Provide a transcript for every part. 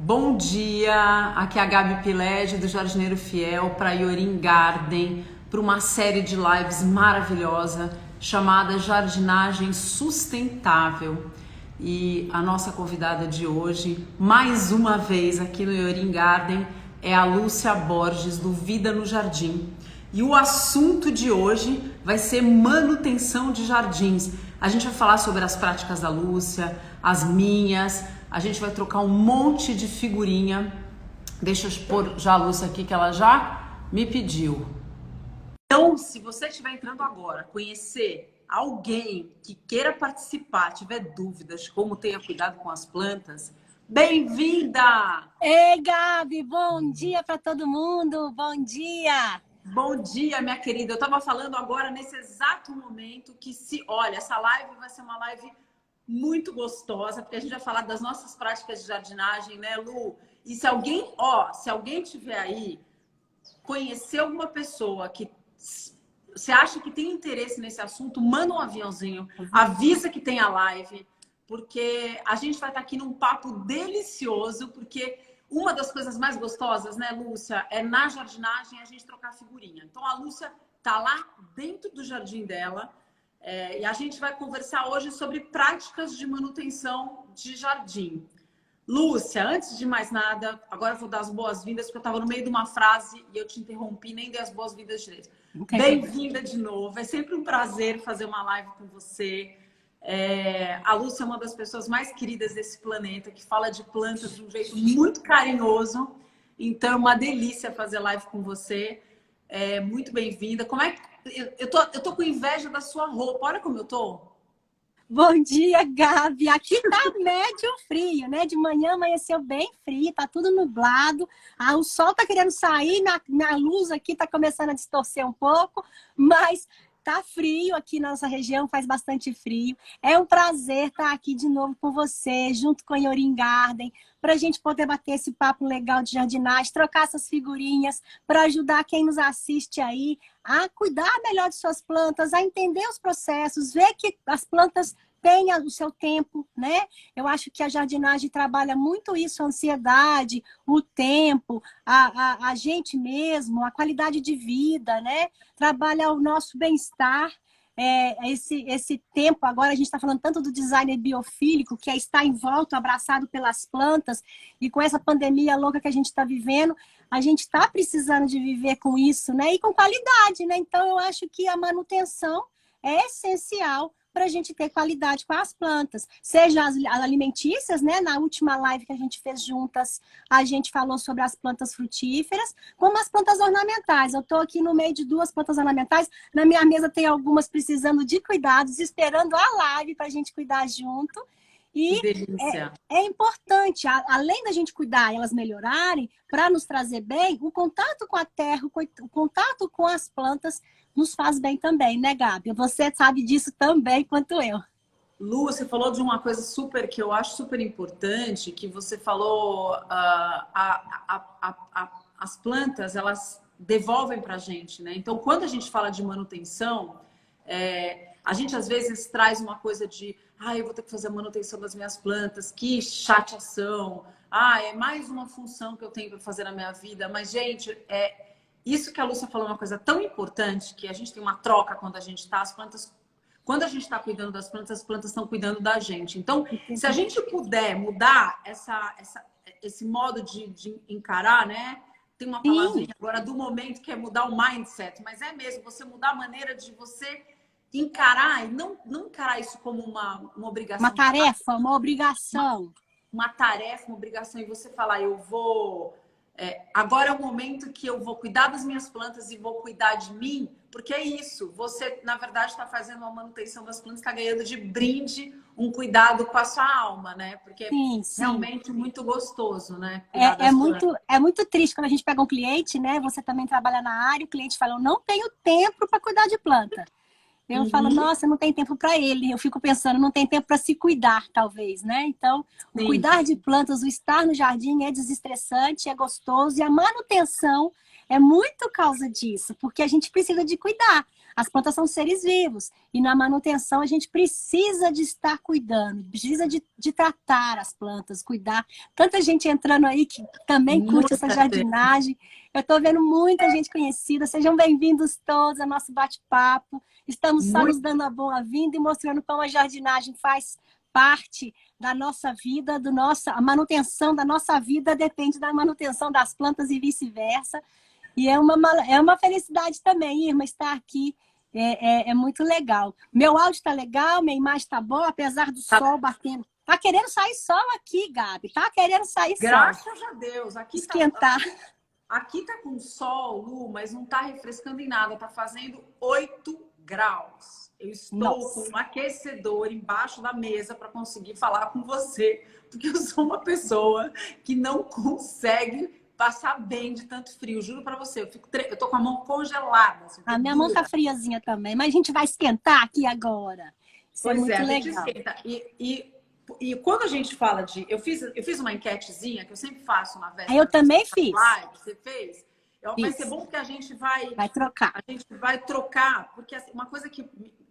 Bom dia, aqui é a Gabi Pilege do Jardineiro Fiel para Yorin Garden, para uma série de lives maravilhosa chamada Jardinagem Sustentável. E a nossa convidada de hoje, mais uma vez aqui no Yorin Garden, é a Lúcia Borges do Vida no Jardim. E o assunto de hoje vai ser manutenção de jardins. A gente vai falar sobre as práticas da Lúcia, as minhas. A gente vai trocar um monte de figurinha. Deixa eu pôr já a Lúcia aqui, que ela já me pediu. Então, se você estiver entrando agora, conhecer alguém que queira participar, tiver dúvidas de como tenha cuidado com as plantas, bem-vinda! Ei, Gabi, bom dia para todo mundo, bom dia! Bom dia, minha querida. Eu estava falando agora, nesse exato momento, que olha, essa live vai ser uma live muito gostosa, porque a gente vai falar das nossas práticas de jardinagem, né, Lu? E se alguém tiver aí, conhecer alguma pessoa que você acha que tem interesse nesse assunto, manda um aviãozinho, avisa que tem a live, porque a gente vai estar aqui num papo delicioso, porque uma das coisas mais gostosas, né, Lúcia, é na jardinagem a gente trocar figurinha. Então a Lúcia tá lá dentro do jardim dela, e a gente vai conversar hoje sobre práticas de manutenção de jardim. Lúcia, antes de mais nada, agora eu vou dar as boas-vindas, porque eu estava no meio de uma frase e eu te interrompi, nem dei as boas-vindas direito. Bem-vinda de novo, é sempre um prazer fazer uma live com você. A Lúcia é uma das pessoas mais queridas desse planeta, que fala de plantas de um jeito muito carinhoso. Então, é uma delícia fazer live com você. Muito bem-vinda. Como é que... eu tô com inveja da sua roupa. Olha como eu tô. Bom dia, Gabi. Aqui tá médio frio, né? De manhã amanheceu bem frio, tá tudo nublado. O sol tá querendo sair, na luz aqui tá começando a distorcer um pouco, mas tá frio aqui na nossa região, faz bastante frio. É um prazer estar aqui de novo com você, junto com a Yorin Garden, para a gente poder bater esse papo legal de jardinagem, trocar essas figurinhas, para ajudar quem nos assiste aí a cuidar melhor de suas plantas, a entender os processos, ver que as plantas têm o seu tempo, né? Eu acho que a jardinagem trabalha muito isso, a ansiedade, o tempo, a gente mesmo, a qualidade de vida, né? Trabalha o nosso bem-estar. Esse tempo, agora a gente está falando tanto do design biofílico, que é estar em volta, abraçado pelas plantas, e com essa pandemia louca que a gente está vivendo, a gente está precisando de viver com isso, né? E com qualidade, né? Então, eu acho que a manutenção é essencial para a gente ter qualidade com as plantas, seja as alimentícias, né? Na última live que a gente fez juntas, a gente falou sobre as plantas frutíferas, como as plantas ornamentais. Eu estou aqui no meio de duas plantas ornamentais, na minha mesa tem algumas precisando de cuidados, esperando a live para a gente cuidar junto. E Que delícia. é importante, além da gente cuidar, elas melhorarem, para nos trazer bem, o contato com a terra, o contato com as plantas nos faz bem também, né, Gabi? Você sabe disso também quanto eu. Lu, você falou de uma coisa que eu acho super importante, que você falou, as plantas, elas devolvem para a gente, né? Então, quando a gente fala de manutenção, a gente às vezes traz uma coisa de, eu vou ter que fazer a manutenção das minhas plantas, que chateação, é mais uma função que eu tenho para fazer na minha vida. Mas, gente, isso que a Lúcia falou é uma coisa tão importante, que a gente tem uma troca quando a gente está, as plantas. Quando a gente está cuidando das plantas, as plantas estão cuidando da gente. Então, se a gente puder mudar esse modo de encarar, né? Tem uma palavrinha agora do momento que é mudar o mindset, mas é mesmo você mudar a maneira de você encarar e não encarar isso como uma obrigação. Uma tarefa, uma obrigação. Uma tarefa, uma obrigação, e você falar, eu vou... agora é o momento que eu vou cuidar das minhas plantas e vou cuidar de mim, porque é isso. Você, na verdade, está fazendo uma manutenção das plantas, está ganhando de brinde um cuidado com a sua alma, né? Porque Sim. realmente muito gostoso, né? É muito triste quando a gente pega um cliente, né? Você também trabalha na área, o cliente fala, eu não tenho tempo para cuidar de planta. Eu falo, nossa, não tem tempo para ele. Eu fico pensando, não tem tempo para se cuidar, talvez, né? Então, o cuidar de plantas, o estar no jardim é desestressante, é gostoso. E a manutenção é muito causa disso, porque a gente precisa de cuidar. As plantas são seres vivos. E na manutenção a gente precisa de estar cuidando, precisa de tratar as plantas, cuidar. Tanta gente entrando aí que também curte essa jardinagem. Eu estou vendo muita gente conhecida. Sejam bem-vindos todos ao nosso bate-papo. Estamos só nos dando a boa-vinda e mostrando como a jardinagem faz parte da nossa vida, a manutenção da nossa vida depende da manutenção das plantas e vice-versa. E é uma felicidade também, Irma, estar aqui. É muito legal. Meu áudio está legal, minha imagem está boa, apesar do sol batendo. Tá querendo sair sol aqui, Gabi. Tá querendo sair sol. Graças a Deus. Aqui esquentar. Aqui tá com sol, Lu, mas não tá refrescando em nada. Tá fazendo 8 graus. Eu estou com um aquecedor embaixo da mesa para conseguir falar com você, porque eu sou uma pessoa que não consegue passar bem de tanto frio. Juro para você, eu tô com a mão congelada. Assim, a minha mão tá friazinha também, mas a gente vai esquentar aqui agora. Isso é muito legal. E quando a gente fala de... Eu fiz uma enquetezinha que eu sempre faço na véspera. Eu também fiz. Live, você fez? Vai ser bom porque a gente vai trocar. A gente vai trocar, porque assim,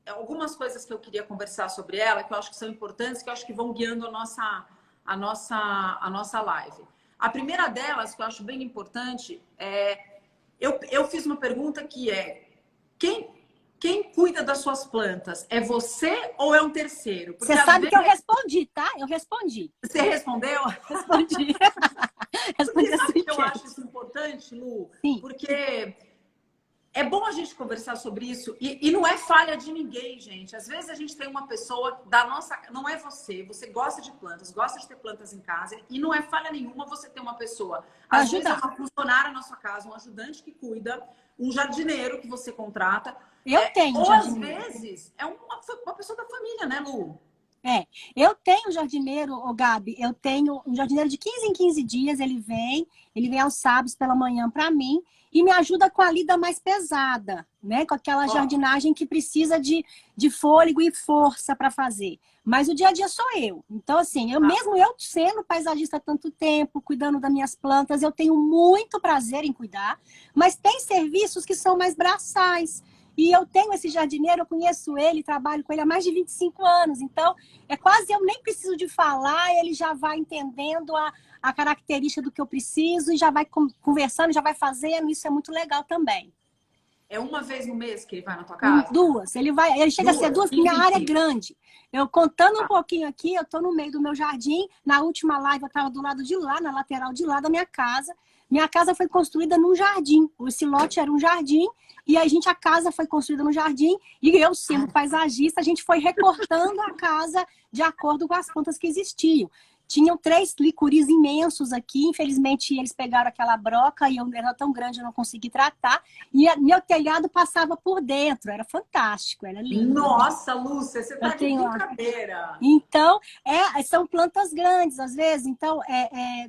algumas coisas que eu queria conversar sobre ela, que eu acho que são importantes, que eu acho que vão guiando a nossa live. A primeira delas, que eu acho bem importante, eu fiz uma pergunta que é: quem cuida das suas plantas? É você ou é um terceiro? Porque você sabe que eu respondi, tá? Eu respondi. Você respondeu? Respondi. Porque sabe que eu acho isso importante, Lu? Sim. Porque é bom a gente conversar sobre isso e não é falha de ninguém, gente. Às vezes a gente tem uma pessoa da nossa... Não é você gosta de plantas, gosta de ter plantas em casa e não é falha nenhuma você ter uma pessoa. Às vezes é uma funcionária na sua casa, um ajudante que cuida, um jardineiro que você contrata. Eu tenho ou às vezes é uma pessoa da família, né, Lu? Eu tenho um jardineiro, Gabi, eu tenho um jardineiro de 15 em 15 dias, ele vem aos sábados pela manhã para mim e me ajuda com a lida mais pesada, né? Com aquela jardinagem que precisa de fôlego e força para fazer. Mas o dia a dia sou eu. Então, assim, mesmo eu sendo paisagista há tanto tempo, cuidando das minhas plantas, eu tenho muito prazer em cuidar, mas tem serviços que são mais braçais. E eu tenho esse jardineiro, eu conheço ele, trabalho com ele há mais de 25 anos. Então, eu nem preciso de falar, ele já vai entendendo a característica do que eu preciso e já vai conversando, já vai fazendo. Isso é muito legal também. É uma vez no mês que ele vai na tua casa? Duas. Ele chega a ser duas, porque minha área é grande. Eu contando um pouquinho aqui, eu estou no meio do meu jardim. Na última live, eu estava do lado de lá, na lateral de lá da minha casa. Minha casa foi construída num jardim. Esse lote era um jardim e a casa foi construída no jardim e eu, sendo paisagista, a gente foi recortando a casa de acordo com as plantas que existiam. Tinham 3 licuris imensos aqui, infelizmente eles pegaram aquela broca e eu era tão grande, eu não consegui tratar. E meu telhado passava por dentro, era fantástico, era lindo. Nossa, Lúcia, você tá de brincadeira. Então, são plantas grandes, às vezes. Então,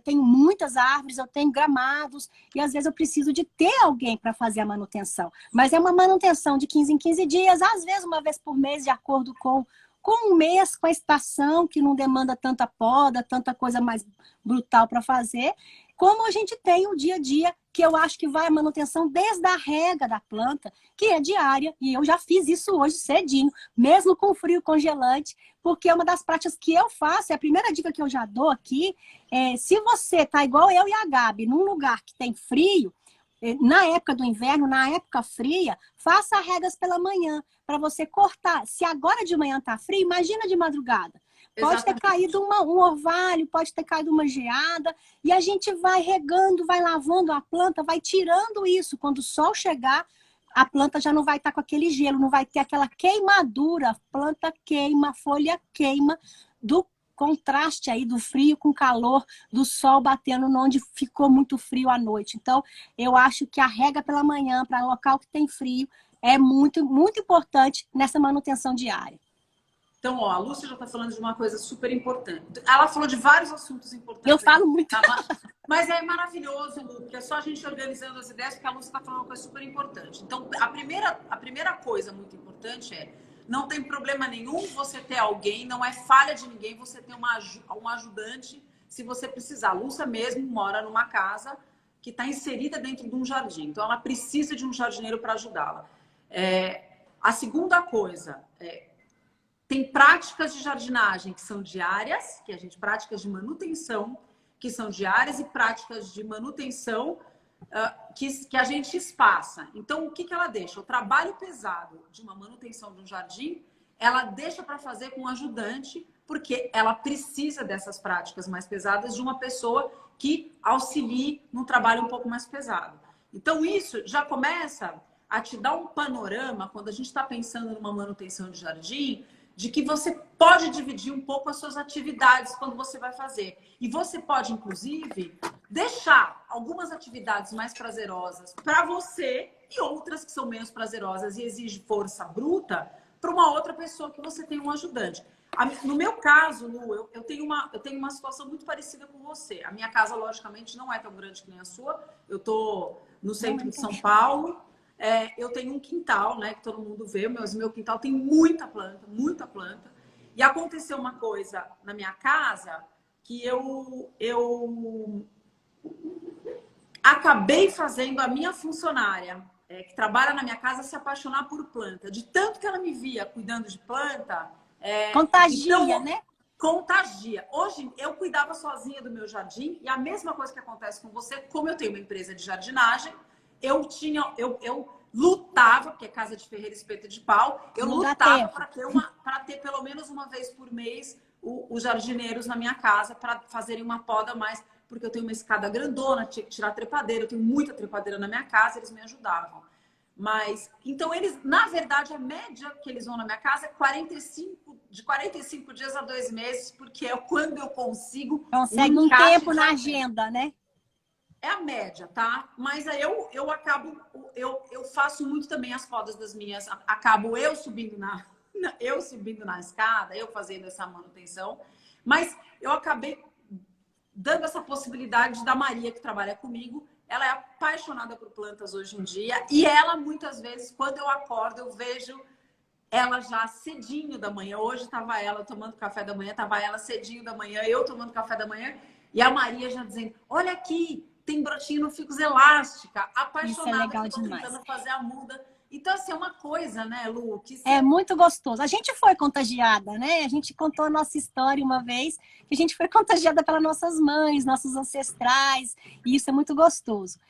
tenho muitas árvores, eu tenho gramados, e às vezes eu preciso de ter alguém para fazer a manutenção. Mas é uma manutenção de 15 em 15 dias, às vezes uma vez por mês, de acordo com um mês, com a estação, que não demanda tanta poda, tanta coisa mais brutal para fazer, como a gente tem o dia a dia, que eu acho que vai a manutenção desde a rega da planta, que é diária, e eu já fiz isso hoje cedinho, mesmo com frio congelante, porque é uma das práticas que eu faço, a primeira dica que eu já dou aqui, se você tá igual eu e a Gabi, num lugar que tem frio, na época do inverno, na época fria, faça regas pela manhã, para você cortar. Se agora de manhã tá frio, imagina de madrugada. Pode ter caído um orvalho, pode ter caído uma geada, e a gente vai regando, vai lavando a planta, vai tirando isso. Quando o sol chegar, a planta já não vai estar com aquele gelo, não vai ter aquela queimadura. A planta queima, a folha queima do contraste aí do frio com calor, do sol batendo onde ficou muito frio à noite. Então, eu acho que a rega pela manhã para local que tem frio é muito, muito importante nessa manutenção diária. Então, a Lúcia já está falando de uma coisa super importante. Ela falou de vários assuntos importantes. Eu falo muito. Mas é maravilhoso, Lu, porque é só a gente organizando as ideias, porque a Lúcia está falando uma coisa super importante. Então, a primeira coisa muito importante é: não tem problema nenhum você ter alguém, não é falha de ninguém você ter um ajudante se você precisar. A Lúcia mesmo mora numa casa que está inserida dentro de um jardim. Então, ela precisa de um jardineiro para ajudá-la. A segunda coisa, tem práticas de jardinagem que são diárias, que a gente, práticas de manutenção, que são diárias, e práticas de manutenção que a gente espaça. Então, o que ela deixa? O trabalho pesado de uma manutenção de um jardim, ela deixa para fazer com um ajudante, porque ela precisa dessas práticas mais pesadas de uma pessoa que auxilie num trabalho um pouco mais pesado. Então, isso já começa a te dar um panorama, quando a gente está pensando numa manutenção de jardim, de que você pode dividir um pouco as suas atividades quando você vai fazer. E você pode, inclusive, deixar algumas atividades mais prazerosas para você e outras que são menos prazerosas e exigem força bruta para uma outra pessoa que você tem um ajudante. No meu caso, Lu, eu tenho uma situação muito parecida com você. A minha casa, logicamente, não é tão grande que nem a sua. Eu estou no centro de São Paulo. Eu tenho um quintal, né, que todo mundo vê, mas o meu quintal tem muita planta, muita planta. E aconteceu uma coisa na minha casa que eu acabei fazendo a minha funcionária, que trabalha na minha casa, se apaixonar por planta. De tanto que ela me via cuidando de planta... contagia, então, né? Contagia. Hoje, eu cuidava sozinha do meu jardim, e a mesma coisa que acontece com você, como eu tenho uma empresa de jardinagem, eu lutava, porque é casa de ferreiro espeto de pau, eu lutava para ter pelo menos uma vez por mês os jardineiros na minha casa para fazerem uma poda mais, porque eu tenho uma escada grandona, tinha que tirar trepadeira, eu tenho muita trepadeira na minha casa, eles me ajudavam. Mas, então eles, na verdade, a média que eles vão na minha casa é de 45 dias a 2 meses, porque é quando eu consigo... Consegue um tempo na agenda, né? É a média, tá? Mas aí eu faço muito também as podas das minhas, acabo eu subindo na escada, eu fazendo essa manutenção, mas eu acabei dando essa possibilidade da Maria, que trabalha comigo. Ela é apaixonada por plantas hoje em dia, e ela, muitas vezes, quando eu acordo, eu vejo ela já cedinho da manhã. Hoje estava ela tomando café da manhã, estava ela cedinho da manhã, eu tomando café da manhã, e a Maria já dizendo, olha aqui, tem brotinho no ficus elástica, apaixonada. Isso é legal que eu tô demais. tentando fazer a muda. Então, assim, é uma coisa, né, Lu? Que É muito gostoso. A gente foi contagiada, né? A gente contou a nossa história uma vez, que a gente foi contagiada pelas nossas mães, nossos ancestrais, e isso é muito gostoso.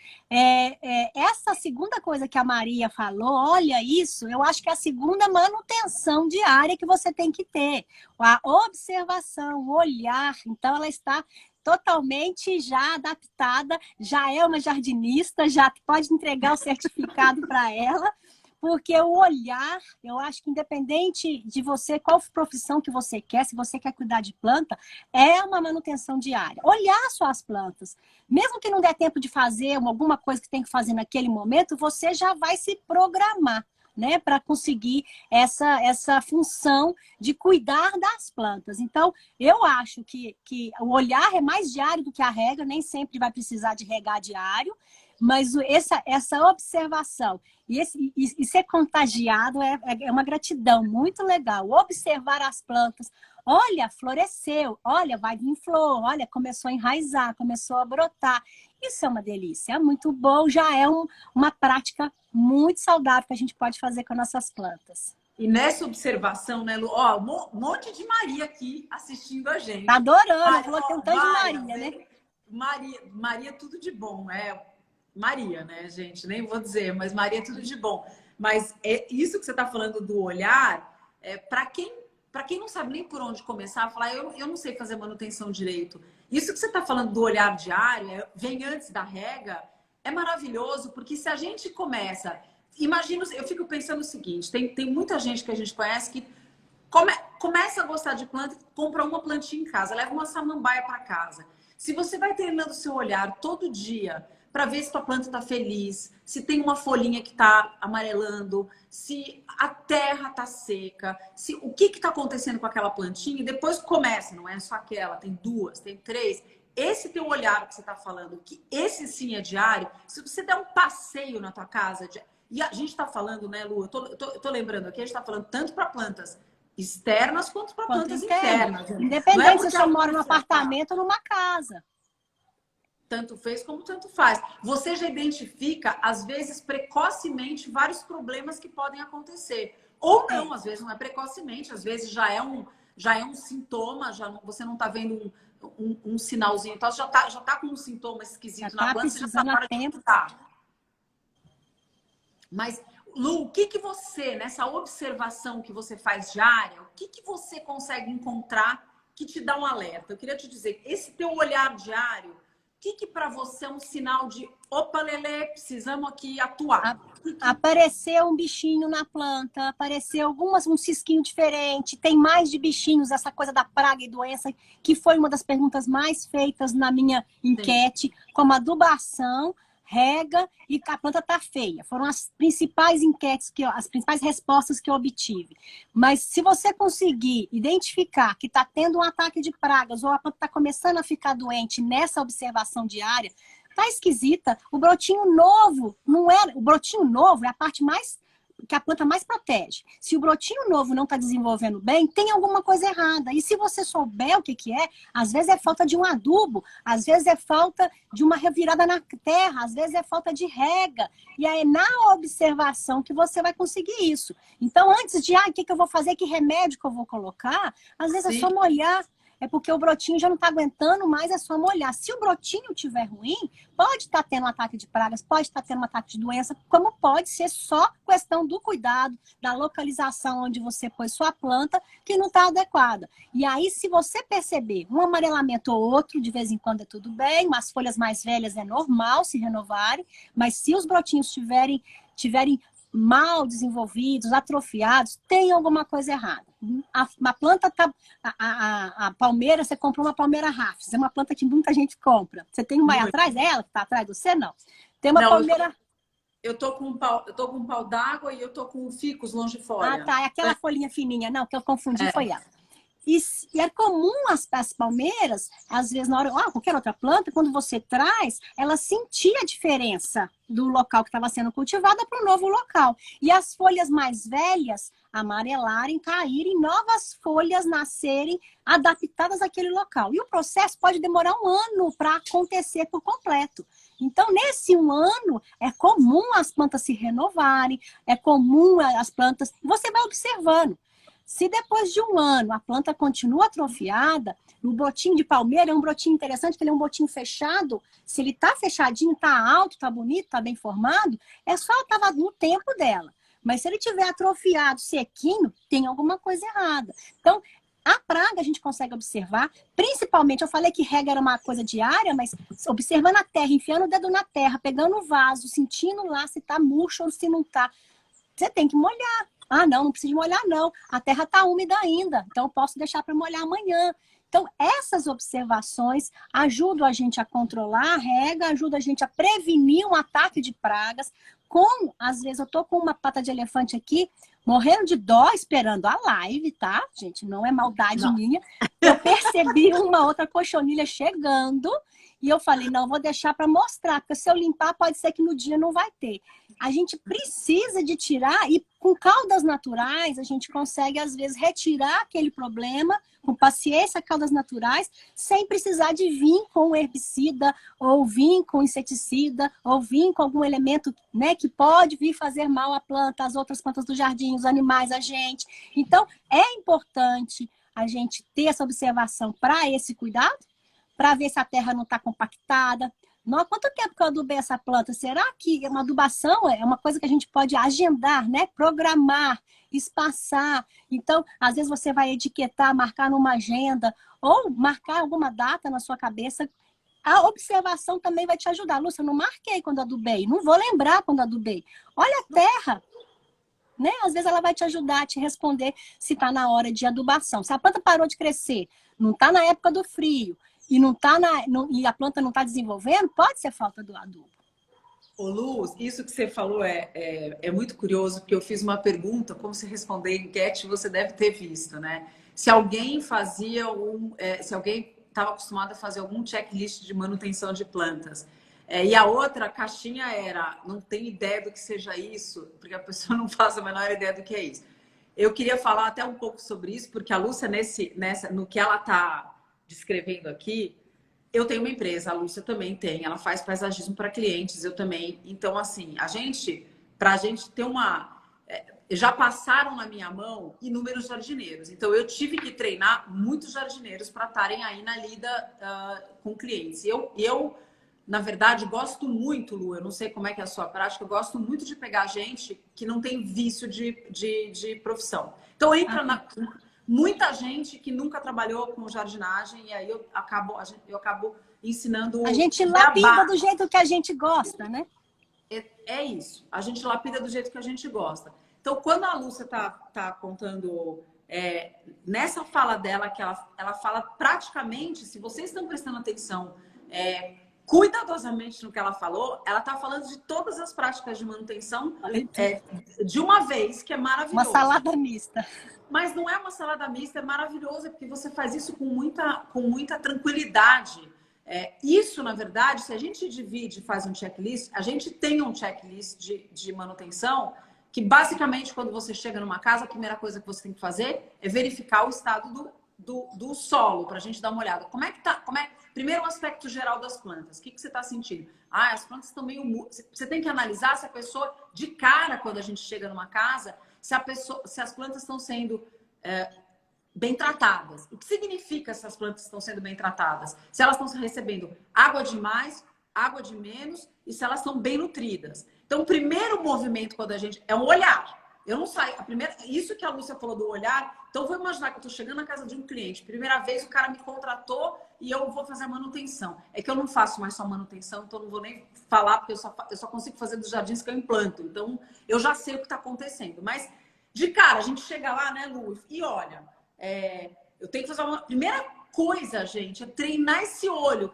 Essa segunda coisa que a Maria falou, olha isso, eu acho que é a segunda manutenção diária que você tem que ter. A observação, o olhar. Então, ela está totalmente já adaptada, já é uma jardinista, já pode entregar o certificado para ela, porque o olhar, eu acho que independente de você, qual profissão que você quer, se você quer cuidar de planta, é uma manutenção diária. Olhar suas plantas. Mesmo que não der tempo de fazer alguma coisa que tem que fazer naquele momento, você já vai se programar, né, para conseguir essa função de cuidar das plantas. Então, eu acho que o olhar é mais diário do que a rega, nem sempre vai precisar de regar diário, mas essa observação e ser contagiado é uma gratidão muito legal. Observar as plantas, olha, floresceu, olha, vai vir flor, olha, começou a enraizar, começou a brotar. Isso é uma delícia, é muito bom, já é uma prática muito saudável que a gente pode fazer com nossas plantas. E nessa observação, né, Lu? Ó, um monte de Maria aqui assistindo a gente. Tá adorando, falou que tem um tanto de Maria, né? Maria, tudo de bom, Maria, né, gente? Nem vou dizer, mas Maria, tudo de bom. Mas isso que você está falando do olhar, para quem não sabe nem por onde começar, falar, eu não sei fazer manutenção direito. Isso que você está falando do olhar diário, vem antes da rega, é maravilhoso, porque se a gente começa... Imagina, eu fico pensando o seguinte, tem muita gente que a gente conhece que começa a gostar de planta, compra uma plantinha em casa, leva uma samambaia para casa. Se você vai treinando o seu olhar todo dia para ver se tua planta está feliz, se tem uma folhinha que está amarelando, se a terra está seca, o que está acontecendo com aquela plantinha, e depois começa, não é só aquela, tem 2, tem 3. Esse teu olhar que você está falando, que esse sim é diário, se você der um passeio na tua casa, e a gente está falando, né, Lu, eu tô lembrando aqui, a gente está falando tanto para plantas externas quanto para plantas internas. Independente se você mora num apartamento ou numa casa. tanto fez como tanto faz. Você já identifica, às vezes, precocemente, vários problemas que podem acontecer. Ou não, às vezes não é precocemente, às vezes já é um sintoma, você não está vendo um sinalzinho. Então, já tá com um sintoma esquisito na planta, você já está fora de tentar. Mas, Lu, o que você, nessa observação que você faz diária, o que você consegue encontrar que te dá um alerta? Eu queria te dizer, esse teu olhar diário, o que para você é um sinal de opa, Lelê, precisamos aqui atuar? Apareceu um bichinho na planta, apareceu um cisquinho diferente, tem mais de bichinhos, essa coisa da praga e doença, que foi uma das perguntas mais feitas na minha enquete, sim, como adubação, rega e a planta tá feia. Foram as principais enquetes, as principais respostas que eu obtive. Mas se você conseguir identificar que está tendo um ataque de pragas ou a planta está começando a ficar doente nessa observação diária, tá esquisita. O brotinho novo não é. O brotinho novo é a parte mais que a planta mais protege. Se o brotinho novo não está desenvolvendo bem, tem alguma coisa errada. E se você souber o que é, às vezes é falta de um adubo, às vezes é falta de uma revirada na terra, às vezes é falta de rega. E aí, na observação, que você vai conseguir isso. Então, antes de, o que eu vou fazer, que remédio que eu vou colocar, às vezes é só molhar. É porque o brotinho já não está aguentando mais, é só molhar. Se o brotinho estiver ruim, pode estar tendo um ataque de pragas, pode estar tendo um ataque de doença, como pode ser só questão do cuidado, da localização onde você pôs sua planta, que não está adequada. E aí, se você perceber um amarelamento ou outro, de vez em quando é tudo bem, as folhas mais velhas é normal se renovarem, mas se os brotinhos tiverem mal desenvolvidos, atrofiados, tem alguma coisa errada. A planta tá. A palmeira, você comprou uma palmeira rafis, é uma planta que muita gente compra. Você tem uma aí atrás? É ela que está atrás de você? Não. Tem uma palmeira. Eu tô com um pau d'água e eu tô com um ficus longifólia. Ah, tá. É aquela folhinha fininha. Não, que eu confundi foi ela. E é comum as palmeiras, às vezes, na hora, qualquer outra planta, quando você traz, ela sentir a diferença do local que estava sendo cultivada para o novo local. E as folhas mais velhas amarelarem, caírem, novas folhas nascerem adaptadas àquele local. E o processo pode demorar 1 ano para acontecer por completo. Então, nesse 1 ano, é comum as plantas se renovarem, é comum as plantas... Você vai observando. Se depois de 1 ano a planta continua atrofiada, o brotinho de palmeira é um brotinho interessante, porque ele é um brotinho fechado. Se ele está fechadinho, está alto, está bonito, está bem formado, é só estava no tempo dela. Mas se ele tiver atrofiado, sequinho, tem alguma coisa errada. Então, a praga a gente consegue observar, principalmente, eu falei que rega era uma coisa diária, mas observando a terra, enfiando o dedo na terra, pegando o vaso, sentindo lá se está murcho ou se não está. Você tem que molhar. Ah, não precisa molhar, não. A terra está úmida ainda, então eu posso deixar para molhar amanhã. Então, essas observações ajudam a gente a controlar a rega, ajudam a gente a prevenir um ataque de pragas. Às vezes, eu tô com uma pata de elefante aqui, morrendo de dó, esperando a live, tá? Gente, não é maldade minha. Eu percebi uma outra cochonilha chegando e eu falei, não, vou deixar para mostrar, porque se eu limpar, pode ser que no dia não vai ter. A gente precisa de tirar, e com caudas naturais, a gente consegue, às vezes, retirar aquele problema, com paciência, caudas naturais, sem precisar de vir com herbicida, ou vir com inseticida, ou vir com algum elemento, né, que pode vir fazer mal à planta, às outras plantas do jardim, os animais, a gente. Então, é importante a gente ter essa observação para esse cuidado, para ver se a terra não está compactada. Não, quanto tempo que eu adubei essa planta? Será que uma adubação é uma coisa que a gente pode agendar, né? Programar, espaçar. Então, às vezes você vai etiquetar, marcar numa agenda, ou marcar alguma data na sua cabeça. A observação também vai te ajudar. Lúcia, eu não marquei quando adubei, não vou lembrar quando adubei. Olha a terra, né? Às vezes ela vai te ajudar a te responder se está na hora de adubação. Se a planta parou de crescer, não está na época do frio, e a planta não está desenvolvendo, pode ser falta do adubo. Ô Luz, isso que você falou é muito curioso, porque eu fiz uma pergunta, como você responder em enquete, você deve ter visto, né? Se alguém se alguém estava acostumado a fazer algum checklist de manutenção de plantas, e a outra caixinha era, não tem ideia do que seja isso, porque a pessoa não faz a menor ideia do que é isso. Eu queria falar até um pouco sobre isso, porque a Lúcia, no que ela está descrevendo aqui, Eu tenho uma empresa, a Lúcia também tem, ela faz paisagismo para clientes, eu também. Então, assim, para a gente ter uma. Já passaram na minha mão inúmeros jardineiros. Então, eu tive que treinar muitos jardineiros para estarem aí na lida com clientes. Eu, na verdade, gosto muito, Lu, eu não sei como é que é a sua prática, eu gosto muito de pegar gente que não tem vício de profissão. Então, muita gente que nunca trabalhou com jardinagem e aí eu acabo ensinando A gente lapida beabá. do jeito que a gente gosta, né? É isso. A gente lapida do jeito que a gente gosta. Então, quando a Lúcia tá contando nessa fala dela, que ela fala praticamente, se vocês estão prestando atenção cuidadosamente no que ela falou, ela tá falando de todas as práticas de manutenção de uma vez, que é maravilhoso. Uma salada mista. Mas não é uma salada mista, é maravilhoso, porque você faz isso com muita tranquilidade. Isso, na verdade, se a gente divide e faz um checklist, a gente tem um checklist de manutenção que, basicamente, quando você chega numa casa, a primeira coisa que você tem que fazer é verificar o estado do solo, para a gente dar uma olhada. Como é que tá? Primeiro, o aspecto geral das plantas. O que você está sentindo? As plantas estão meio... Você tem que analisar se a pessoa, de cara, quando a gente chega numa casa, se as plantas estão sendo bem tratadas. O que significa se as plantas estão sendo bem tratadas? Se elas estão recebendo água de mais, água de menos e se elas estão bem nutridas. Então, o primeiro movimento quando a gente... é um olhar. Eu não saio... Isso que a Lúcia falou do olhar... Então, eu vou imaginar que eu estou chegando na casa de um cliente. Primeira vez, o cara me contratou e eu vou fazer a manutenção. É que eu não faço mais só manutenção, então eu não vou nem falar, porque eu só consigo fazer dos jardins que eu implanto. Então, eu já sei o que está acontecendo. Mas, de cara, a gente chega lá, né, Lu? E olha, eu tenho que fazer uma... Primeira coisa, gente, é treinar esse olho.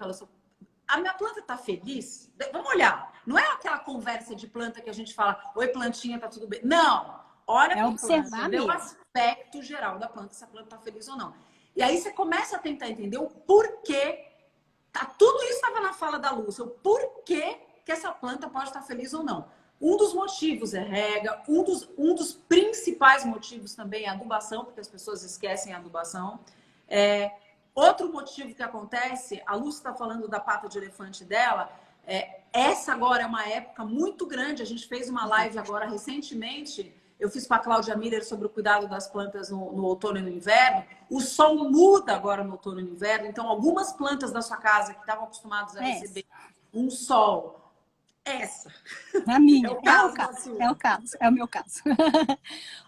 A minha planta está feliz? Vamos olhar. Não é aquela conversa de planta que a gente fala, oi, plantinha, tá tudo bem. Não. Olha para observar o aspecto geral da planta, se a planta está feliz ou não. E aí você começa a tentar entender o porquê. Tudo isso estava na fala da Lúcia. O porquê que essa planta pode estar feliz ou não. Um dos motivos é rega. Um dos principais motivos também é a adubação, porque as pessoas esquecem a adubação. Outro motivo que acontece, a Lúcia está falando da pata de elefante dela. Essa agora é uma época muito grande. A gente fez uma live agora recentemente. Eu fiz com a Cláudia Miller sobre o cuidado das plantas no outono e no inverno. O sol muda agora no outono e no inverno. Então, algumas plantas da sua casa que estavam acostumadas a receber um sol... A minha. É o meu caso.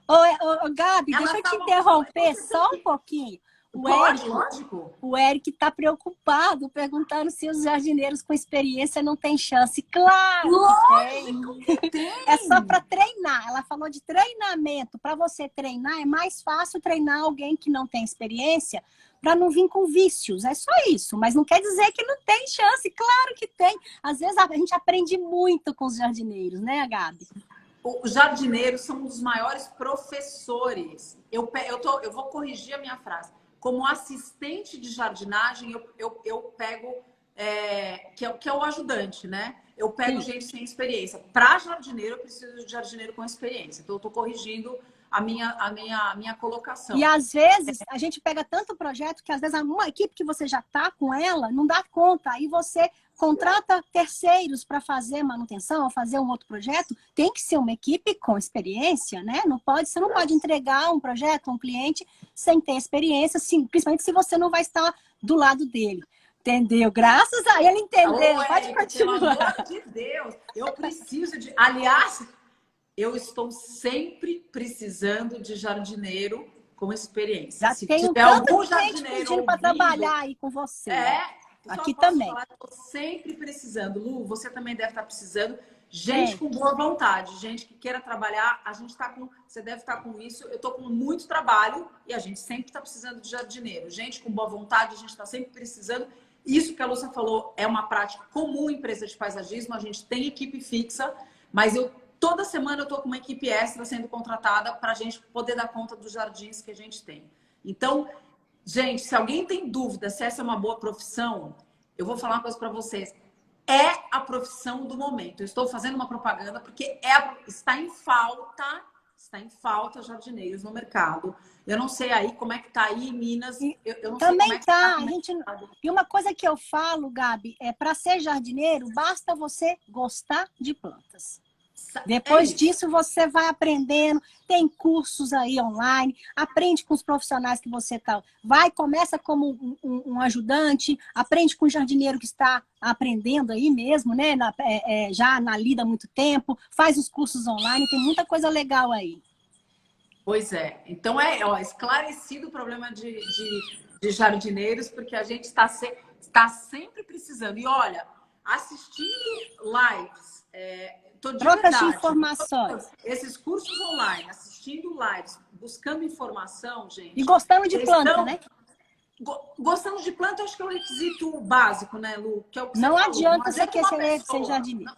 Ô, Gabi, deixa eu te interromper só um pouquinho. Lógico. O Eric está preocupado, perguntando se os jardineiros com experiência não têm chance. Claro! Lógico que tem! É só para treinar. Ela falou de treinamento. Para você treinar, é mais fácil treinar alguém que não tem experiência para não vir com vícios. É só isso. Mas não quer dizer que não tem chance. Claro que tem. Às vezes a gente aprende muito com os jardineiros, né, Gabi? Os jardineiros são um dos maiores professores. Eu vou corrigir a minha frase. Como assistente de jardinagem, eu pego, que é o ajudante, né? Eu pego gente sem experiência. Para jardineiro, eu preciso de jardineiro com experiência. Então, eu estou corrigindo a minha colocação. E às vezes, a gente pega tanto projeto que às vezes uma equipe que você já está com ela não dá conta. Aí você contrata terceiros para fazer manutenção ou fazer um outro projeto. Tem que ser uma equipe com experiência, né? Você não pode entregar um projeto a um cliente sem ter experiência, principalmente se você não vai estar do lado dele. Entendeu? Graças a ele entendeu. Pode continuar. Pelo amor de Deus, eu preciso de... Aliás, eu estou sempre precisando de jardineiro com experiência. Se tiver algum jardineiro para trabalhar aí com você. Aqui também. Estou sempre precisando. Lu, você também deve estar precisando. Gente com boa vontade, gente que queira trabalhar. A gente está com... Você deve estar com isso. Eu estou com muito trabalho e a gente sempre está precisando de jardineiro. Gente com boa vontade, a gente está sempre precisando. Isso que a Lúcia falou é uma prática comum em empresa de paisagismo. A gente tem equipe fixa, mas toda semana eu estou com uma equipe extra sendo contratada para a gente poder dar conta dos jardins que a gente tem. Então, gente, se alguém tem dúvida se essa é uma boa profissão, eu vou falar uma coisa para vocês. É a profissão do momento. Eu estou fazendo uma propaganda porque está em falta está em falta jardineiros no mercado. Eu não sei aí como é que está aí em Minas. Eu não sei Também como é que tá. está. E uma coisa que eu falo, Gabi, é para ser jardineiro, basta você gostar de plantas. Depois disso, você vai aprendendo, tem cursos aí online, aprende com os profissionais que você tá. Começa como um ajudante, aprende com o jardineiro que está aprendendo aí mesmo, né? Já na lida há muito tempo, faz os cursos online, tem muita coisa legal aí. Pois é. Então, esclarecido o problema de jardineiros, porque a gente está sempre precisando. E olha, assistindo lives, trocas de informações. Esses cursos online, assistindo lives, buscando informação, gente. E gostando de planta, né? Gostando de planta, eu acho que é o requisito básico, né, Lu? Que é o que não você adianta falou. você querer ser jardineiro.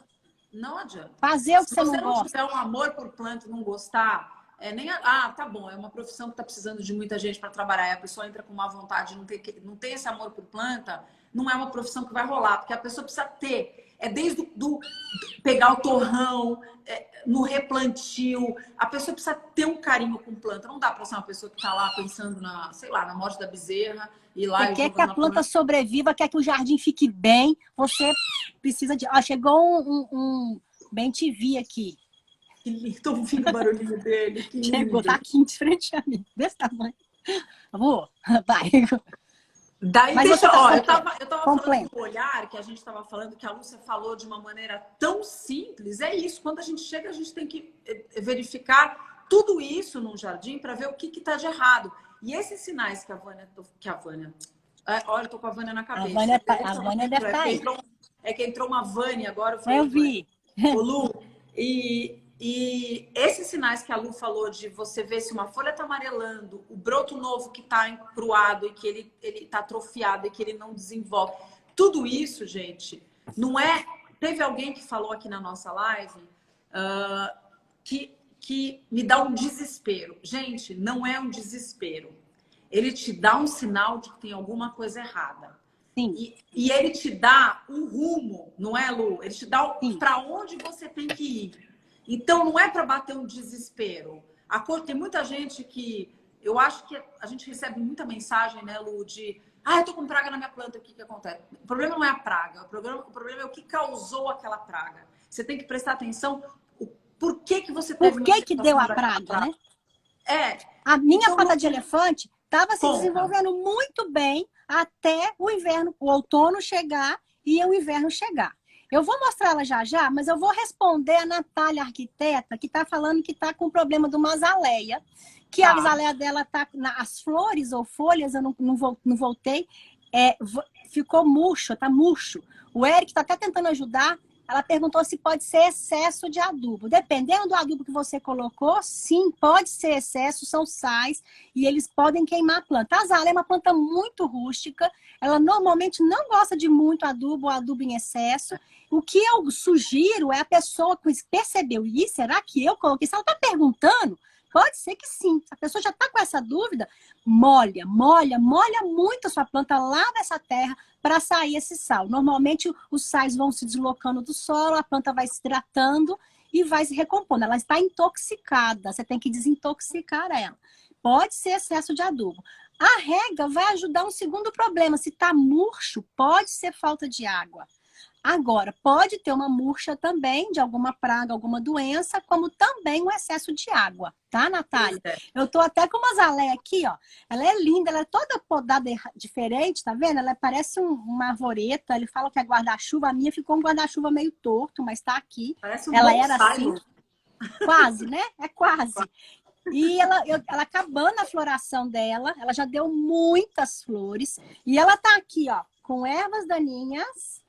Não adianta. Fazer o que você não gosta. Se você não tiver um amor por planta e não gostar, tá bom, é uma profissão que está precisando de muita gente para trabalhar, e a pessoa entra com uma vontade, não tem esse amor por planta, não é uma profissão que vai rolar, porque a pessoa precisa ter. Desde pegar o torrão, no replantio, a pessoa precisa ter um carinho com planta. Não dá para ser uma pessoa que está lá pensando na morte da bezerra e lá. Você quer que a planta sobreviva, quer que o jardim fique bem, você precisa de. Chegou um Bem TV aqui. Que lindo, estou ouvindo o barulhinho dele. Chegou, tá aqui em frente a mim, desse tamanho. Vai. Daí, mas eu tava falando do olhar, que a gente estava falando, que a Lúcia falou de uma maneira tão simples. É isso, quando a gente chega, a gente tem que verificar tudo isso num jardim para ver o que está de errado. E esses sinais que a Vânia... olha, eu tô com a Vânia na cabeça. A Vânia deve estar aí. Que entrou uma Vânia agora. Eu vi. Ô, Lu, e esses sinais que a Lu falou de você ver se uma folha está amarelando, o broto novo que está encruado e que ele está atrofiado e que ele não desenvolve. Tudo isso, gente, não é... Teve alguém que falou aqui na nossa live que me dá um desespero. Gente, não é um desespero. Ele te dá um sinal de que tem alguma coisa errada. Sim. E ele te dá um rumo, não é, Lu? Ele te dá para onde você tem que ir. Então, não é para bater um desespero. Tem muita gente que... Eu acho que a gente recebe muita mensagem, né, Lu, de... eu tô com praga na minha planta, o que acontece? O problema não é a praga, o problema é o que causou aquela praga. Você tem que prestar atenção por que você teve... Por que deu a praga, né? A minha pata de elefante estava se desenvolvendo muito bem até o outono chegar e o inverno chegar. Eu vou mostrar ela já, mas eu vou responder a Natália, arquiteta, que está falando que está com problema de uma azaleia, que a azaleia dela está as flores ou folhas, eu não voltei, ficou murcho, está murcho. O Eric está até tentando ajudar. Ela perguntou se pode ser excesso de adubo. Dependendo do adubo que você colocou, sim, pode ser excesso, são sais, e eles podem queimar a planta. A azaleia é uma planta muito rústica, ela normalmente não gosta de muito adubo ou adubo em excesso. O que eu sugiro é a pessoa que percebeu isso, será que eu coloquei? Se ela está perguntando, pode ser que sim. A pessoa já está com essa dúvida, molha muito a sua planta lá dessa terra para sair esse sal. Normalmente os sais vão se deslocando do solo, a planta vai se hidratando e vai se recompondo. Ela está intoxicada, você tem que desintoxicar ela. Pode ser excesso de adubo. A rega vai ajudar um segundo problema. Se está murcho, pode ser falta de água. Agora, pode ter uma murcha também de alguma praga, alguma doença, como também um excesso de água, tá, Natália? Eu tô até com uma azaleia aqui, ó. Ela é linda, ela é toda podada diferente, tá vendo? Ela parece uma arvoreta, ele fala que é guarda-chuva, a minha ficou um guarda-chuva meio torto, mas tá aqui. Parece um ela bonsai, era assim, quase, né? É quase. E ela acabando a floração dela, ela já deu muitas flores, e ela tá aqui, ó, com ervas daninhas,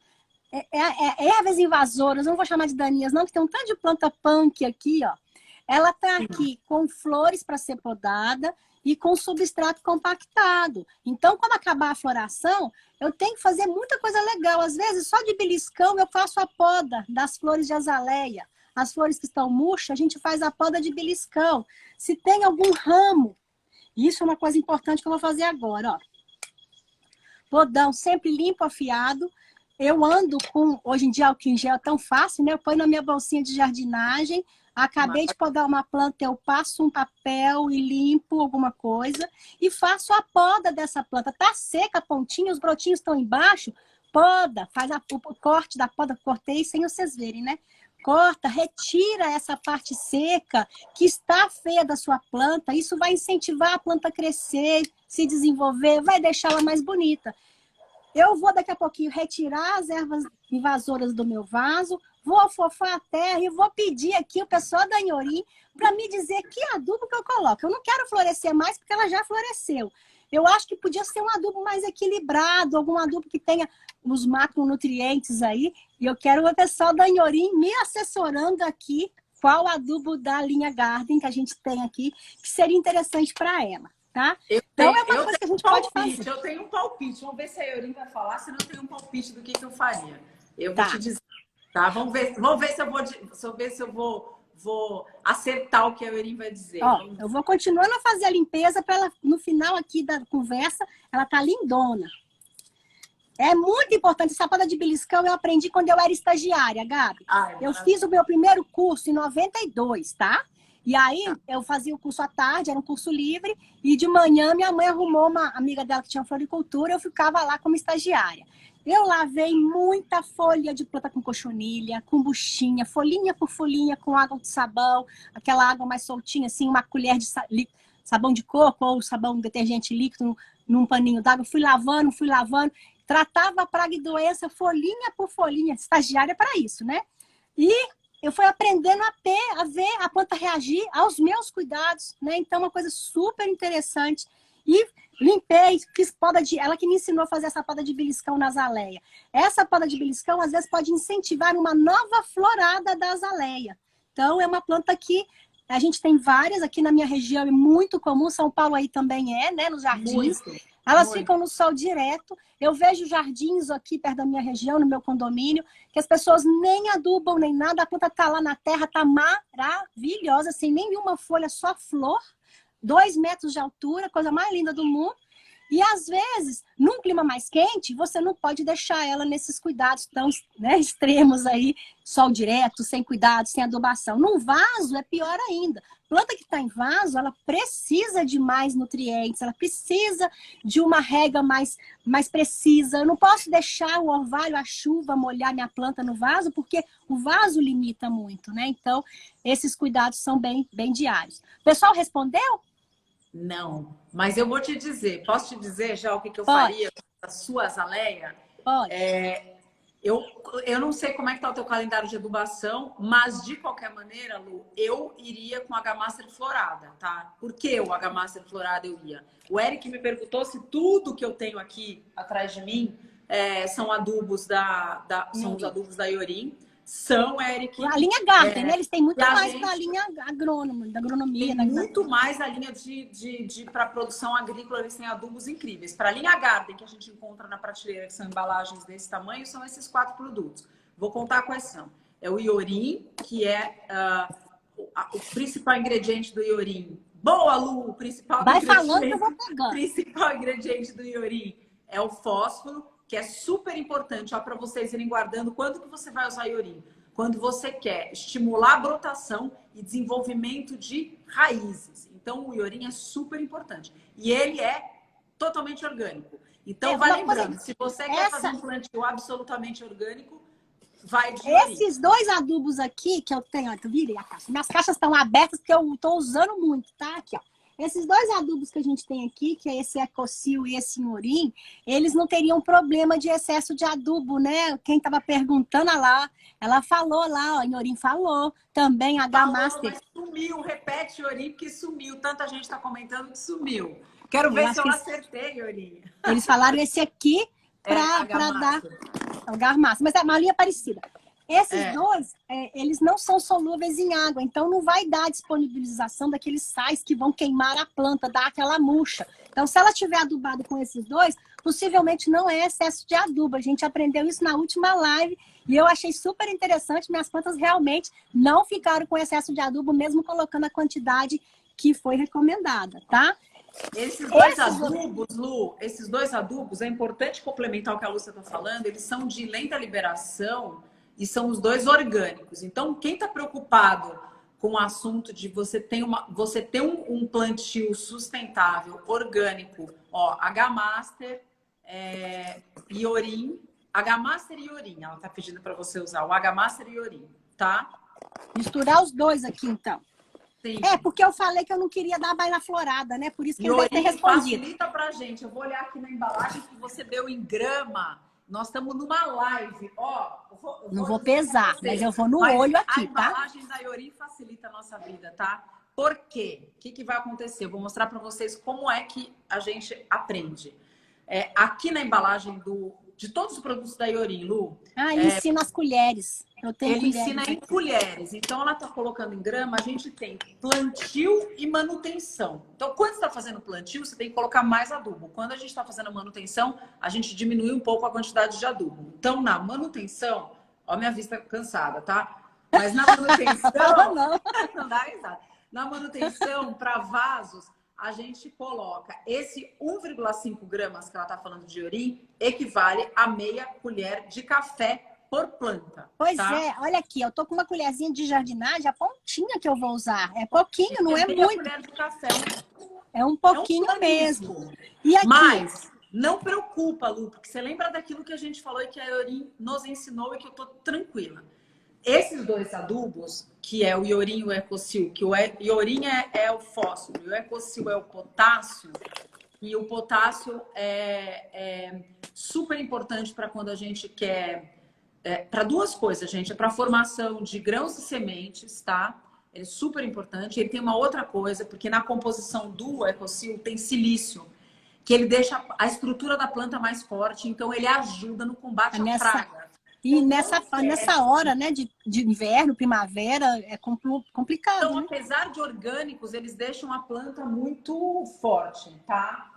ervas invasoras, não vou chamar de daninhas não, que tem um tanto de planta punk aqui, ó. Ela tá aqui com flores para ser podada e com substrato compactado. Então, quando acabar a floração, eu tenho que fazer muita coisa legal. Às vezes, só de beliscão, eu faço a poda das flores de azaleia. As flores que estão murchas, a gente faz a poda de beliscão. Se tem algum ramo, isso é uma coisa importante que eu vou fazer agora, ó. Podão sempre limpo, afiado. Eu ando com, hoje em dia, álcool em gel é tão fácil, né? Eu ponho na minha bolsinha de jardinagem, Acabei de podar uma planta, eu passo um papel e limpo alguma coisa e faço a poda dessa planta. Tá seca a pontinha, os brotinhos estão embaixo, poda, faz o corte da poda, cortei sem vocês verem, né? Corta, retira essa parte seca que está feia da sua planta. Isso vai incentivar a planta a crescer, se desenvolver, vai deixá-la mais bonita. Eu vou daqui a pouquinho retirar as ervas invasoras do meu vaso, vou afofar a terra e vou pedir aqui o pessoal da Inhorim para me dizer que adubo que eu coloco. Eu não quero florescer mais porque ela já floresceu. Eu acho que podia ser um adubo mais equilibrado, algum adubo que tenha os macronutrientes aí. E eu quero o pessoal da Inhorim me assessorando aqui qual adubo da linha Garden que a gente tem aqui, que seria interessante para ela, tá? Então é uma coisa que a gente pode fazer. Eu tenho um palpite. Vamos ver se a Inhorim vai falar, se não tem um palpite do que eu faria. Eu vou Tá. te dizer. Tá? Vamos ver se eu vou acertar o que a Inhorim vai dizer. Ó, eu vou continuando a fazer a limpeza para ela, no final aqui da conversa, ela tá lindona. É muito importante. Essa poda de beliscão eu aprendi quando eu era estagiária, Gabi. Eu fiz o meu primeiro curso em 92, tá? E aí eu fazia o curso à tarde, era um curso livre, e de manhã minha mãe arrumou uma amiga dela que tinha floricultura, eu ficava lá como estagiária. Eu lavei muita folha de planta com cochonilha, com buchinha, folhinha por folhinha, com água de sabão, aquela água mais soltinha, assim, uma colher de sabão de coco ou sabão detergente líquido num paninho d'água. Fui lavando, tratava a praga e doença folhinha por folhinha. Estagiária para isso, né? E eu fui aprendendo a ver a planta reagir aos meus cuidados, né? Então, uma coisa super interessante. E limpei, fiz poda de... Ela que me ensinou a fazer essa poda de beliscão na azaleia. Essa poda de beliscão, às vezes, pode incentivar uma nova florada da azaleia. Então, é uma planta que a gente tem várias aqui na minha região, é muito comum. São Paulo aí também é, né? Nos jardins. Elas ficam no sol direto. Eu vejo jardins aqui perto da minha região, no meu condomínio, que as pessoas nem adubam, nem nada. A planta tá lá na terra, tá maravilhosa, sem nenhuma folha, só flor. 2 metros de altura, coisa mais linda do mundo. E às vezes, num clima mais quente, você não pode deixar ela nesses cuidados tão, né, extremos aí, sol direto, sem cuidado, sem adubação. Num vaso é pior ainda. Planta que está em vaso, ela precisa de mais nutrientes, ela precisa de uma rega mais precisa. Eu não posso deixar o orvalho, a chuva, molhar minha planta no vaso, porque o vaso limita muito, né? Então, esses cuidados são bem diários. O pessoal respondeu? Não, mas eu vou te dizer, posso te dizer já o que eu Pode. faria com a sua azaleia? Pode. Eu não sei como é que está o teu calendário de adubação, mas de qualquer maneira, Lu, eu iria com H-Master florada, tá? Por que o H-Master florada eu ia? O Eric me perguntou se tudo que eu tenho aqui atrás de mim são adubos são os adubos da Inhorim. São, Eric. A linha Garden, né? Eles têm muito mais gente, da linha agrônoma, da agronomia. Tem muito mais da linha para produção agrícola, eles têm adubos incríveis. Para a linha Garden, que a gente encontra na prateleira, que são embalagens desse tamanho, são esses 4 produtos. Vou contar quais são. É o Inhorim, que é o principal ingrediente do Inhorim. Boa, Lu! O principal ingrediente do Inhorim é o fósforo, que é super importante, para vocês irem guardando. Quando que você vai usar Inhorim? Quando você quer estimular a brotação e desenvolvimento de raízes. Então, o Inhorim é super importante. E ele é totalmente orgânico. Então, vai lembrando, se você quer fazer um plantio absolutamente orgânico, vai de Inhorim. Esses 2 adubos aqui que eu tenho, ó, eu virei a caixa. Minhas caixas estão abertas porque eu estou usando muito, tá? Aqui, ó. Esses 2 adubos que a gente tem aqui, que é esse Ecocil e esse Inhorim, eles não teriam problema de excesso de adubo, né? Quem estava perguntando lá, ela falou lá, ó, Inhorim falou, também H-Master. Sumiu, repete Inhorim, que sumiu. Tanta gente está comentando que sumiu. Quero ver se eu acertei, Inhorim. Eles falaram esse aqui para dar o H-Master, mas é uma linha parecida. Esses 2, eles não são solúveis em água, então não vai dar disponibilização daqueles sais que vão queimar a planta, dar aquela murcha. Então, se ela tiver adubado com esses 2, possivelmente não é excesso de adubo. A gente aprendeu isso na última live e eu achei super interessante. Minhas plantas realmente não ficaram com excesso de adubo, mesmo colocando a quantidade que foi recomendada, tá? Esses 2 adubos, Lu, esses 2 adubos, é importante complementar o que a Lúcia está falando, eles são de lenta liberação e são os 2 orgânicos. Então, quem está preocupado com o assunto de você ter um plantio sustentável, orgânico. Ó, H-Master, Iorim. H-Master e Iorim. Ela tá pedindo para você usar o H-Master e Iorim, tá? Misturar os dois aqui, então. Sim. Porque eu falei que eu não queria dar baila florada, né? Por isso que ele deve ter Iorim respondido. facilita pra gente. Eu vou olhar aqui na embalagem que você deu em grama. Nós estamos numa live. Ó, não vou pesar, mas eu vou no olho aqui, tá? A embalagem da Iorim facilita a nossa vida, tá? Por quê? O que vai acontecer? Eu vou mostrar para vocês como é que a gente aprende. Aqui na embalagem de todos os produtos da Iorim, Lu... ele ensina as colheres. Ele ensina em colheres. Então, ela está colocando em grama, a gente tem plantio e manutenção. Então, quando você está fazendo plantio, você tem que colocar mais adubo. Quando a gente está fazendo a manutenção, a gente diminui um pouco a quantidade de adubo. Então, na manutenção... Ó, minha vista cansada, tá? Mas na manutenção... não dá risada. Na manutenção, para vasos, a gente coloca esse 1,5 gramas que ela está falando de Iorim, equivale a meia colher de café por planta. Pois tá? olha aqui, eu tô com uma colherzinha de jardinagem, a pontinha que eu vou usar. É pouquinho, não é meia muito. Colher de café. É um pouquinho mesmo. E aqui... Mas não preocupa, Lu, porque você lembra daquilo que a gente falou e que a Iorim nos ensinou e que eu tô tranquila. Esses dois adubos, que é o Iorim e o Ecosil, que o Iorim é o fósforo e o Ecosil é o potássio, e o potássio é super importante para quando a gente quer... para duas coisas, gente. É para a formação de grãos e sementes, tá? Ele é super importante. Ele tem uma outra coisa, porque na composição do Ecosil tem silício, que ele deixa a estrutura da planta mais forte, então ele ajuda no combate à praga. E nessa hora, né, de inverno, primavera, é complicado. Então, né? apesar de orgânicos, eles deixam a planta muito forte, tá?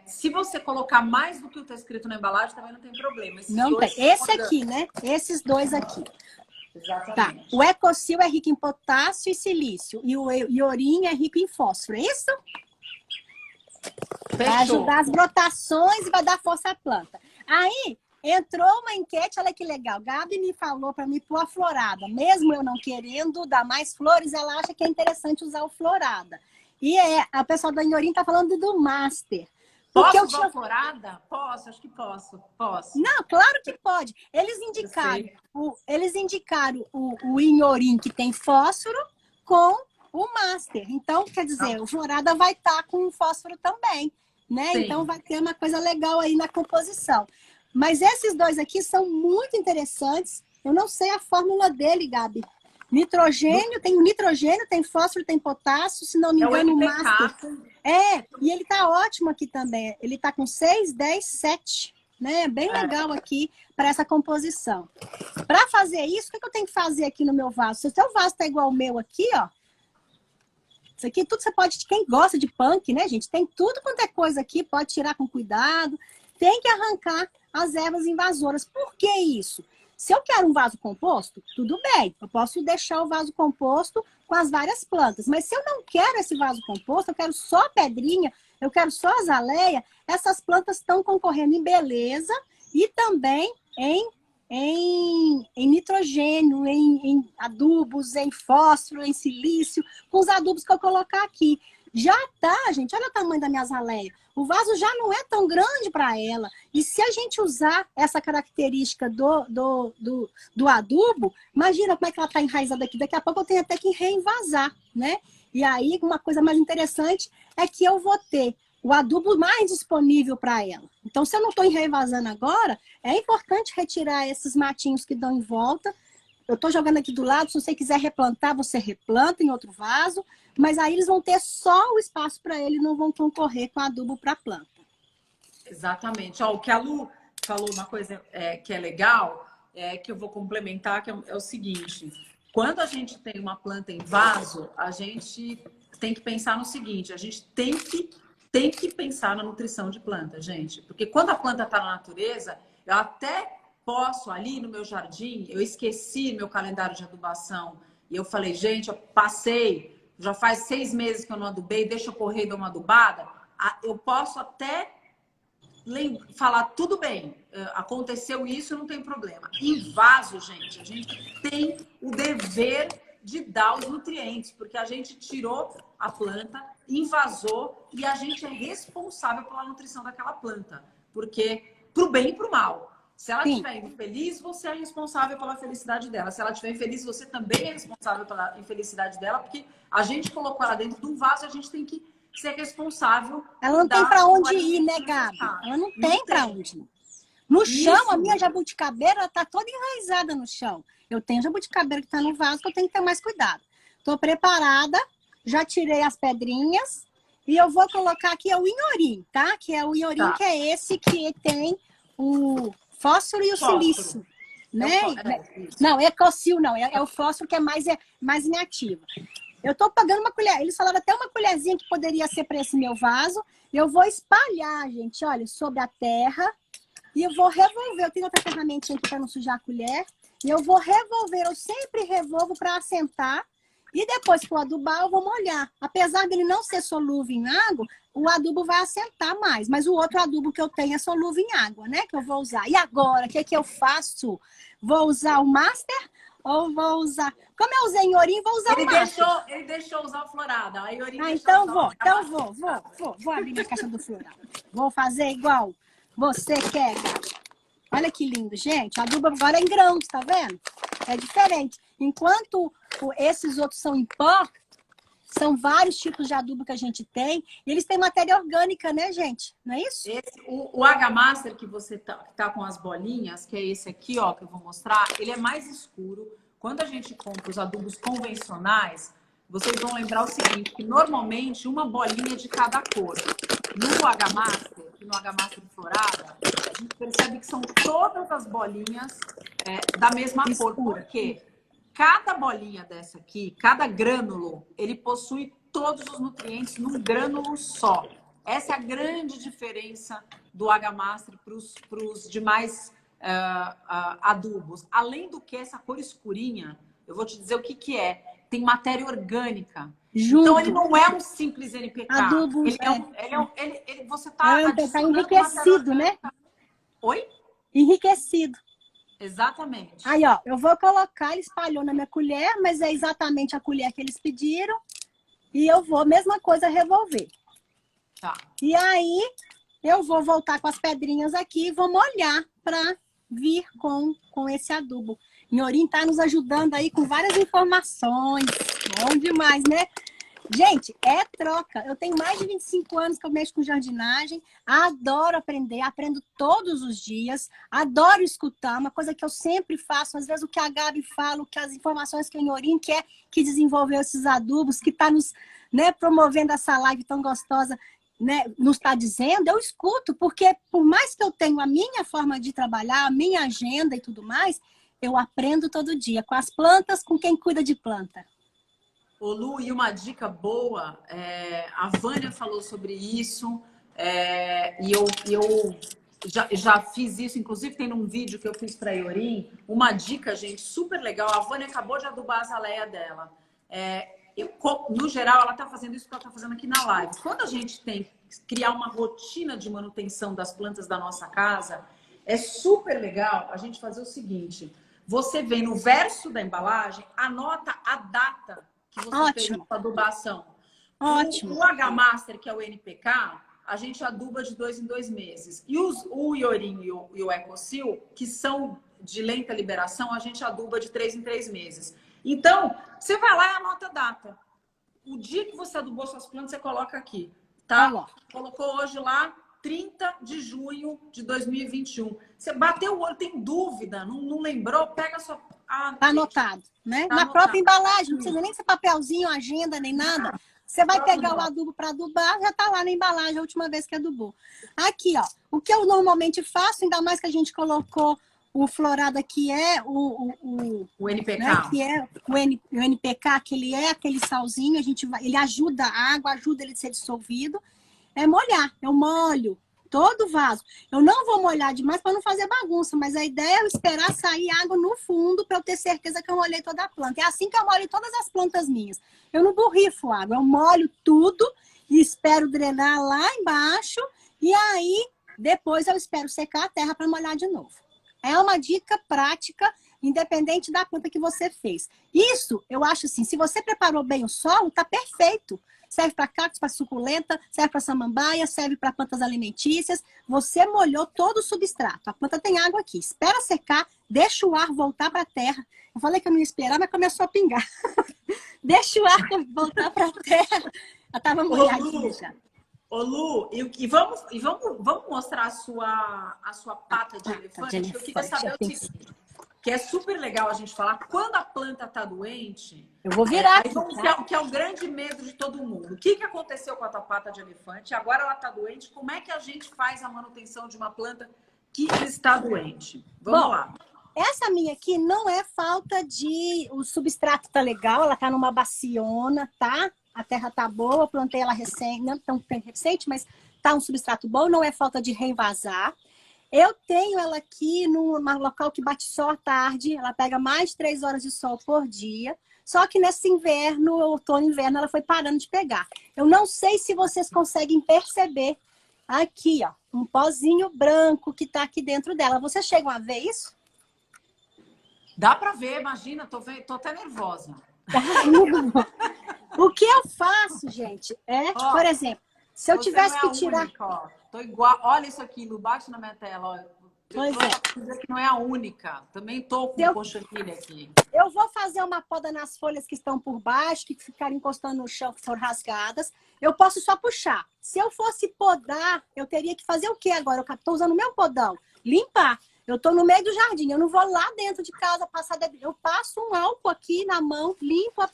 Se você colocar mais do que o que está escrito na embalagem, também não tem problema. Não tem. Esse aqui, né? Esses dois aqui. Exatamente. Tá. O Ecosil é rico em potássio e silício. E o Iorim é rico em fósforo. É isso? Fechou. Vai ajudar as brotações e vai dar força à planta. Aí, entrou uma enquete, olha que legal. Gabi me falou para mim pôr a florada. Mesmo eu não querendo dar mais flores, ela acha que é interessante usar o florada. E a pessoa da Iorim tá falando do Master. Posso usar florada? Posso, acho que posso. Não, claro que pode. Eles indicaram o Iorim, que tem fósforo, com o Master. Então, quer dizer, o florada vai estar com o fósforo também, né? Sim. Então, vai ter uma coisa legal aí na composição. Mas esses dois aqui são muito interessantes. Eu não sei a fórmula dele, Gabi. Nitrogênio, tem nitrogênio, tem fósforo, tem potássio, se não me engano, o Master. E ele tá ótimo aqui também. Ele tá com 6, 10, 7, né? Bem legal aqui para essa composição. Para fazer isso, o que eu tenho que fazer aqui no meu vaso? Se o seu vaso tá igual ao meu aqui, ó. Isso aqui tudo você pode... Quem gosta de punk, né, gente? Tem tudo quanto é coisa aqui, pode tirar com cuidado. Tem que arrancar as ervas invasoras. Por que isso? Se eu quero um vaso composto, tudo bem. Eu posso deixar o vaso composto com as várias plantas. Mas se eu não quero esse vaso composto, eu quero só pedrinha, eu quero só azaleia, essas plantas estão concorrendo em beleza e também em nitrogênio, em adubos, em fósforo, em silício, com os adubos que eu colocar aqui. Já tá, gente, olha o tamanho da minha azaleia. O vaso já não é tão grande para ela. E se a gente usar essa característica do adubo, imagina como é que ela está enraizada aqui. Daqui a pouco eu tenho até que reenvasar, né? E aí, uma coisa mais interessante é que eu vou ter o adubo mais disponível para ela. Então, se eu não estou reenvasando agora, é importante retirar esses matinhos que dão em volta. Eu estou jogando aqui do lado, se você quiser replantar, você replanta em outro vaso, mas aí eles vão ter só o espaço para ele, não vão concorrer com adubo para a planta. Exatamente. Ó, o que a Lu falou, uma coisa que é legal, que eu vou complementar, que é o seguinte: quando a gente tem uma planta em vaso, a gente tem que pensar no seguinte, a gente tem que pensar na nutrição de planta, gente. Porque quando a planta está na natureza, eu até posso, ali no meu jardim, eu esqueci meu calendário de adubação. E eu falei, gente, eu passei, já faz 6 meses que eu não adubei, deixa eu correr e dar uma adubada. Eu posso até falar, tudo bem, aconteceu isso, não tem problema. Em vaso, gente, a gente tem o dever de dar os nutrientes, porque a gente tirou a planta, invasou e a gente é responsável pela nutrição daquela planta, porque pro bem e pro mal. Se ela Sim. estiver infeliz, você é responsável pela felicidade dela. Se ela estiver infeliz, você também é responsável pela infelicidade dela, porque a gente colocou ela dentro de um vaso e a gente tem que ser responsável. Ela não tem para onde ir, né, Gabi? Ela não tem para onde ir. No chão, a minha jabuticabeira está toda enraizada no chão. Eu tenho jabuticabeira que está no vaso, que eu tenho que ter mais cuidado. Estou preparada, já tirei as pedrinhas e eu vou colocar aqui o inhorim, tá? Que é o inhorim, que é esse que tem o fósforo e o silício, né? Não, ecocil não, é o fósforo que é mais inativo. Eu tô pagando uma colher, eles falaram até uma colherzinha que poderia ser para esse meu vaso. Eu vou espalhar, gente, olha, sobre a terra e eu vou revolver. Eu tenho outra ferramentinha aqui para não sujar a colher. E eu vou revolver, eu sempre revolvo para assentar. E depois que eu adubar, eu vou molhar. Apesar dele não ser solúvel em água, o adubo vai assentar mais. Mas o outro adubo que eu tenho é solúvel em água, né? Que eu vou usar. E agora, o que é que eu faço? Vou usar o Master ou vou usar... Como eu usei Inhorim, vou usar o Master. Ele deixou usar o Florada. A Inhorim então vou abrir minha caixa do Florada. Vou fazer igual você quer, Gabi. Olha que lindo, gente. O adubo agora é em grãos, tá vendo? É diferente. Enquanto esses outros são em pó, são vários tipos de adubo que a gente tem. E eles têm matéria orgânica, né, gente? Não é isso? O H-Master que você tá com as bolinhas, que é esse aqui, ó, que eu vou mostrar, ele é mais escuro. Quando a gente compra os adubos convencionais, vocês vão lembrar o seguinte, que normalmente uma bolinha de cada cor. No H-Master, no H-Master Florada, a gente percebe que são todas as bolinhas da mesma cor. Por quê? Cada bolinha dessa aqui, cada grânulo, ele possui todos os nutrientes num grânulo só. Essa é a grande diferença do H-Master para os demais adubos. Além do que, essa cor escurinha, eu vou te dizer o que é. Tem matéria orgânica. Junto. Então, ele não é um simples NPK. Adubo, você está enriquecido, né? Oi? Enriquecido. Exatamente. Aí, ó, eu vou colocar, ele espalhou na minha colher, mas é exatamente a colher que eles pediram. E eu vou, mesma coisa, revolver. Tá. E aí, eu vou voltar com as pedrinhas aqui e vou molhar para vir com esse adubo. Inhorim tá nos ajudando aí com várias informações. Bom demais, né? Gente, é troca. Eu tenho mais de 25 anos que eu mexo com jardinagem. Adoro aprender, aprendo todos os dias. Adoro escutar, uma coisa que eu sempre faço. Às vezes o que a Gabi fala, as informações que o Inhorim quer, que desenvolveu esses adubos, que está nos promovendo essa live tão gostosa, nos está dizendo, eu escuto, porque por mais que eu tenha a minha forma de trabalhar, a minha agenda e tudo mais, eu aprendo todo dia, com as plantas, com quem cuida de planta. Ô Lu, e uma dica boa, a Vânia falou sobre isso, e eu já fiz isso, inclusive tem um vídeo que eu fiz para a Inhorim, uma dica, gente, super legal, a Vânia acabou de adubar a azaleia dela. No geral, ela está fazendo isso que ela está fazendo aqui na live. Quando a gente tem que criar uma rotina de manutenção das plantas da nossa casa, é super legal a gente fazer o seguinte, você vem no verso da embalagem, anota a data que você fez a adubação. Ótimo. O H-Master, que é o NPK, a gente aduba de 2 em 2 meses. E o Inhorim e o Ecocil, que são de lenta liberação, a gente aduba de 3 em 3 meses. Então, você vai lá e anota a data. O dia que você adubou suas plantas, você coloca aqui, tá? Colocou hoje lá, 30 de junho de 2021. Você bateu o olho, tem dúvida, não lembrou? Pega a sua... Tá anotado, né? Tá na anotado. Própria embalagem, não precisa nem ser papelzinho, agenda, nem nada. Você vai pegar o adubo para adubar, já tá lá na embalagem a última vez que adubou. Aqui, ó, o que eu normalmente faço, ainda mais que a gente colocou o Florada, que é o NPK. Né, que é o NPK, que ele é aquele salzinho, ele ajuda a água, ajuda ele a ser dissolvido. É molhar, eu molho todo o vaso. Eu não vou molhar demais para não fazer bagunça, mas a ideia é eu esperar sair água no fundo para eu ter certeza que eu molhei toda a planta. É assim que eu molho todas as plantas minhas. Eu não borrifo água, eu molho tudo e espero drenar lá embaixo e aí depois eu espero secar a terra para molhar de novo. É uma dica prática independente da planta que você fez. Isso, eu acho assim, se você preparou bem o solo, tá perfeito. Serve para cactos, para suculenta, serve para samambaia, serve para plantas alimentícias. Você molhou todo o substrato. A planta tem água aqui. Espera secar, deixa o ar voltar para a terra. Eu falei que eu não ia esperar, mas começou a pingar. Deixa o ar voltar para a terra. Ela estava molhadinha já. Ô Lu, vamos mostrar a sua pata de elefante? Eu queria saber o seguinte, que é super legal a gente falar, quando a planta está doente... Eu vou virar aqui, que é o grande medo de todo mundo. O que aconteceu com a tua pata de elefante? Agora ela está doente. Como é que a gente faz a manutenção de uma planta que está doente? Vamos lá. Essa minha aqui não é falta de... O substrato tá legal, ela tá numa baciona, tá? A terra tá boa, plantei ela recente, não tão recente, mas tá um substrato bom, não é falta de reinvasar. Eu tenho ela aqui num local que bate sol à tarde, ela pega mais de 3 horas de sol por dia. Só que nesse inverno, outono e inverno, ela foi parando de pegar. Eu não sei se vocês conseguem perceber aqui, ó, um pozinho branco que tá aqui dentro dela. Vocês chegam a ver isso? Dá para ver, imagina, tô até nervosa. O que eu faço, gente, por exemplo, se eu tivesse que tirar... Única, tô igual, olha isso aqui, Lu, bate na minha tela, ó. Pois dizer que não é a única. Também tô com cochonilha aqui. Eu vou fazer uma poda nas folhas que estão por baixo, que ficaram encostando no chão, que foram rasgadas. Eu posso só puxar. Se eu fosse podar, eu teria que fazer o quê agora? Eu estou usando o meu podão. Limpar. Eu estou no meio do jardim. Eu não vou lá dentro de casa passar... Eu passo um álcool aqui na mão, limpo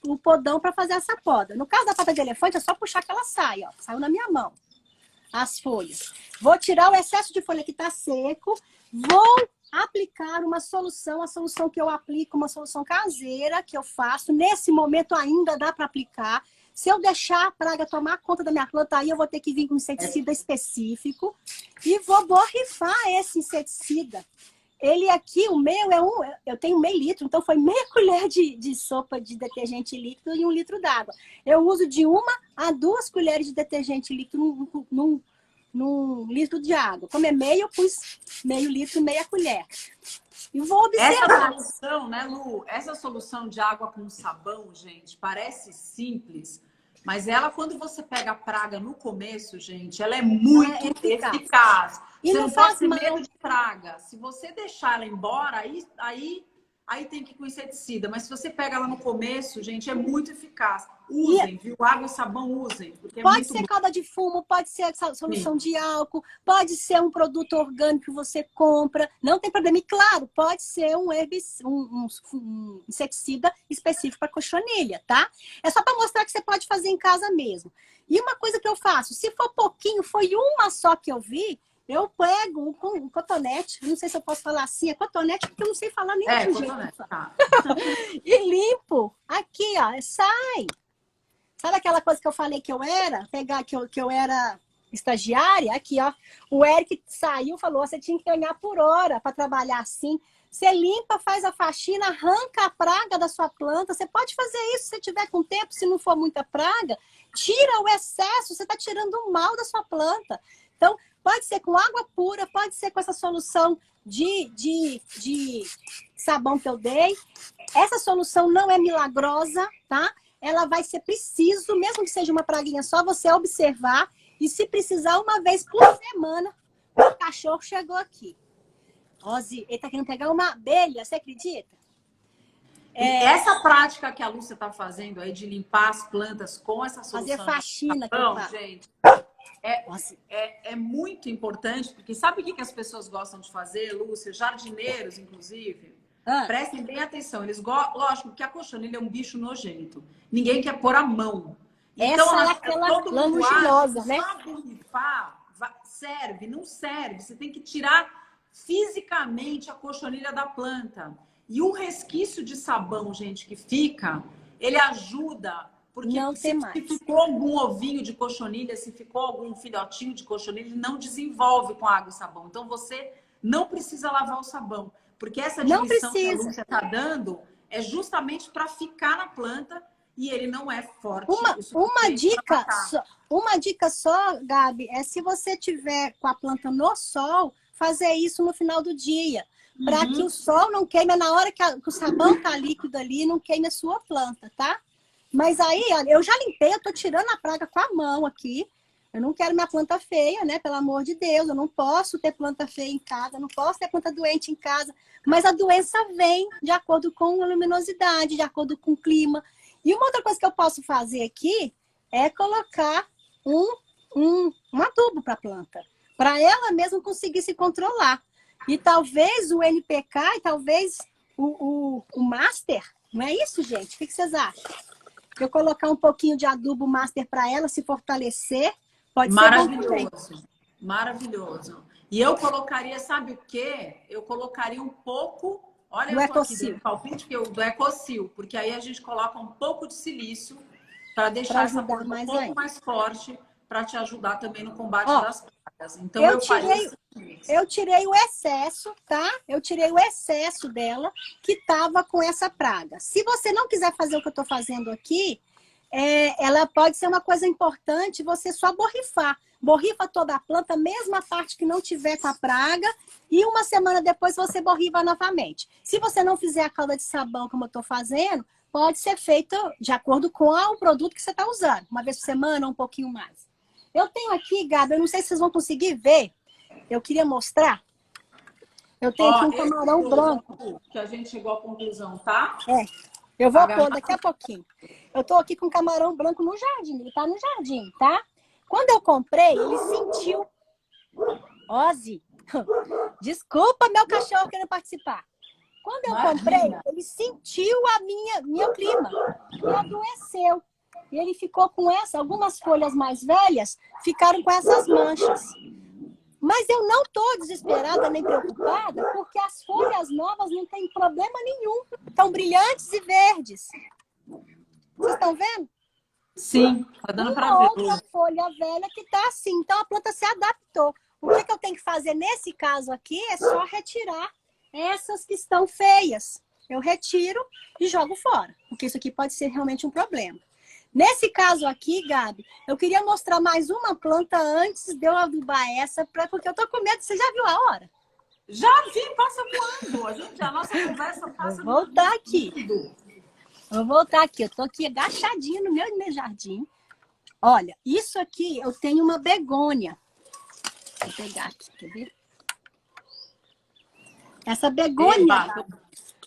o podão para fazer essa poda. No caso da pata de elefante, é só puxar que ela sai. Ó. Saiu na minha mão. As folhas. Vou tirar o excesso de folha que está seco. Vou aplicar uma solução. A solução que eu aplico, uma solução caseira que eu faço. Nesse momento ainda dá para aplicar. Se eu deixar a praga tomar conta da minha planta, aí eu vou ter que vir com um inseticida específico. E vou borrifar esse inseticida. Ele aqui, o meu eu tenho meio litro, então foi meia colher de sopa de detergente líquido e 1 litro d'água. Eu uso de 1 a 2 colheres de detergente líquido num litro de água. Como é meio, eu pus meio litro, meia colher. E vou observar. Essa solução, né, Lu? Essa solução de água com sabão, gente, parece simples, mas ela, quando você pega a praga no começo, gente, ela é muito eficaz. E você não pode ter mal. medo de praga. Se você deixar ela embora, aí tem que ir com inseticida. Mas se você pega ela no começo, gente, é muito eficaz. Usem, viu? Água e sabão usem. Porque pode ser calda de fumo, pode ser solução de álcool, pode ser um produto orgânico que você compra. Não tem problema. E claro, pode ser um inseticida específico para cochonilha, tá? É só para mostrar que você pode fazer em casa mesmo. E uma coisa que eu faço, se for pouquinho, foi uma só que eu vi, eu pego um cotonete, não sei se eu posso falar assim, é cotonete, porque eu não sei falar nem de jeito. Tá. E limpo. Aqui, ó, sai. Sabe aquela coisa que eu falei que eu era? Pegar que eu era estagiária? Aqui, ó. O Eric saiu e falou, você tinha que ganhar por hora para trabalhar assim. Você limpa, faz a faxina, arranca a praga da sua planta. Você pode fazer isso se tiver com tempo, se não for muita praga. Tira o excesso, você está tirando o mal da sua planta. Então, pode ser com água pura, pode ser com essa solução de sabão que eu dei. Essa solução não é milagrosa, tá? Ela vai ser preciso, mesmo que seja uma praguinha só, você observar. E se precisar, uma vez por semana, o cachorro chegou aqui. Ozzy, ele tá querendo pegar uma abelha, você acredita? Essa prática que a Lúcia tá fazendo aí de limpar as plantas com essa solução... Fazer faxina, gente... É muito importante, porque sabe o que as pessoas gostam de fazer, Lúcia? Jardineiros, inclusive, prestem bem atenção. Eles lógico que a cochonilha é um bicho nojento. Ninguém quer pôr a mão. Então, essa é aquela lanuginosa, né? Só borrifar serve, não serve. Você tem que tirar fisicamente a cochonilha da planta. E o resquício de sabão, gente, que fica, ele ajuda... Porque se ficou algum ovinho de cochonilha, se ficou algum filhotinho de cochonilha, ele não desenvolve com água e sabão. Então, você não precisa lavar o sabão. Porque essa diluição que a Lúcia está dando é justamente para ficar na planta e ele não é forte. Uma dica só, Gabi, é se você tiver com a planta no sol, fazer isso no final do dia, para que o sol não queime na hora que o sabão tá líquido ali, não queime a sua planta, tá? Mas aí, olha, eu já limpei, eu tô tirando a praga com a mão aqui. Eu não quero minha planta feia, né? Pelo amor de Deus, eu não posso ter planta feia em casa, não posso ter planta doente em casa. Mas a doença vem de acordo com a luminosidade, de acordo com o clima. E uma outra coisa que eu posso fazer aqui é colocar um adubo para a planta, para ela mesma conseguir se controlar. E talvez o NPK e talvez o Master, não é isso, gente? O que vocês acham? Eu colocar um pouquinho de adubo Master para ela se fortalecer. Pode ser bom também. Maravilhoso. E eu colocaria, sabe o quê? Eu colocaria um pouco, olha, Do eu tô aqui Ecosil. dando palpite do Ecosil, porque aí a gente coloca um pouco de silício para deixar essa planta um pouco mais forte, para te ajudar também no combate das pragas. Então eu tirei o excesso, tá? Eu tirei o excesso dela que tava com essa praga. Se você não quiser fazer o que eu tô fazendo aqui, ela pode ser uma coisa importante você só borrifar. Borrifa toda a planta, mesmo a parte que não tiver com a praga, e uma semana depois você borrifa novamente. Se você não fizer a calda de sabão como eu estou fazendo, pode ser feito de acordo com o produto que você está usando. Uma vez por semana, um pouquinho mais. Eu tenho aqui, Gabi, eu não sei se vocês vão conseguir ver. Eu queria mostrar. Eu tenho aqui um camarão branco. Que a gente chegou à conclusão, tá? Eu vou pôr daqui a pouquinho. Eu tô aqui com camarão branco no jardim. Ele tá no jardim, tá? Quando eu comprei, ele sentiu... Ozzy, desculpa meu cachorro querendo participar. Quando eu comprei, ele sentiu meu clima. E adoeceu. E ele ficou com algumas folhas mais velhas ficaram com essas manchas. Mas eu não estou desesperada nem preocupada, porque as folhas novas não têm problema nenhum. Estão brilhantes e verdes. Vocês estão vendo? Sim, tá dando para ver. Outra folha velha que está assim. Então a planta se adaptou. O que eu tenho que fazer nesse caso aqui é só retirar essas que estão feias. Eu retiro e jogo fora, porque isso aqui pode ser realmente um problema. Nesse caso aqui, Gabi, eu queria mostrar mais uma planta antes de eu adubar essa, porque eu tô com medo. Você já viu a hora? Já vi, passa voando. A nossa conversa passa voando. Vou voltar aqui. Vou voltar aqui. Eu tô aqui agachadinha no meu jardim. Olha, isso aqui eu tenho uma begônia. Vou pegar aqui, quer ver? Essa begônia,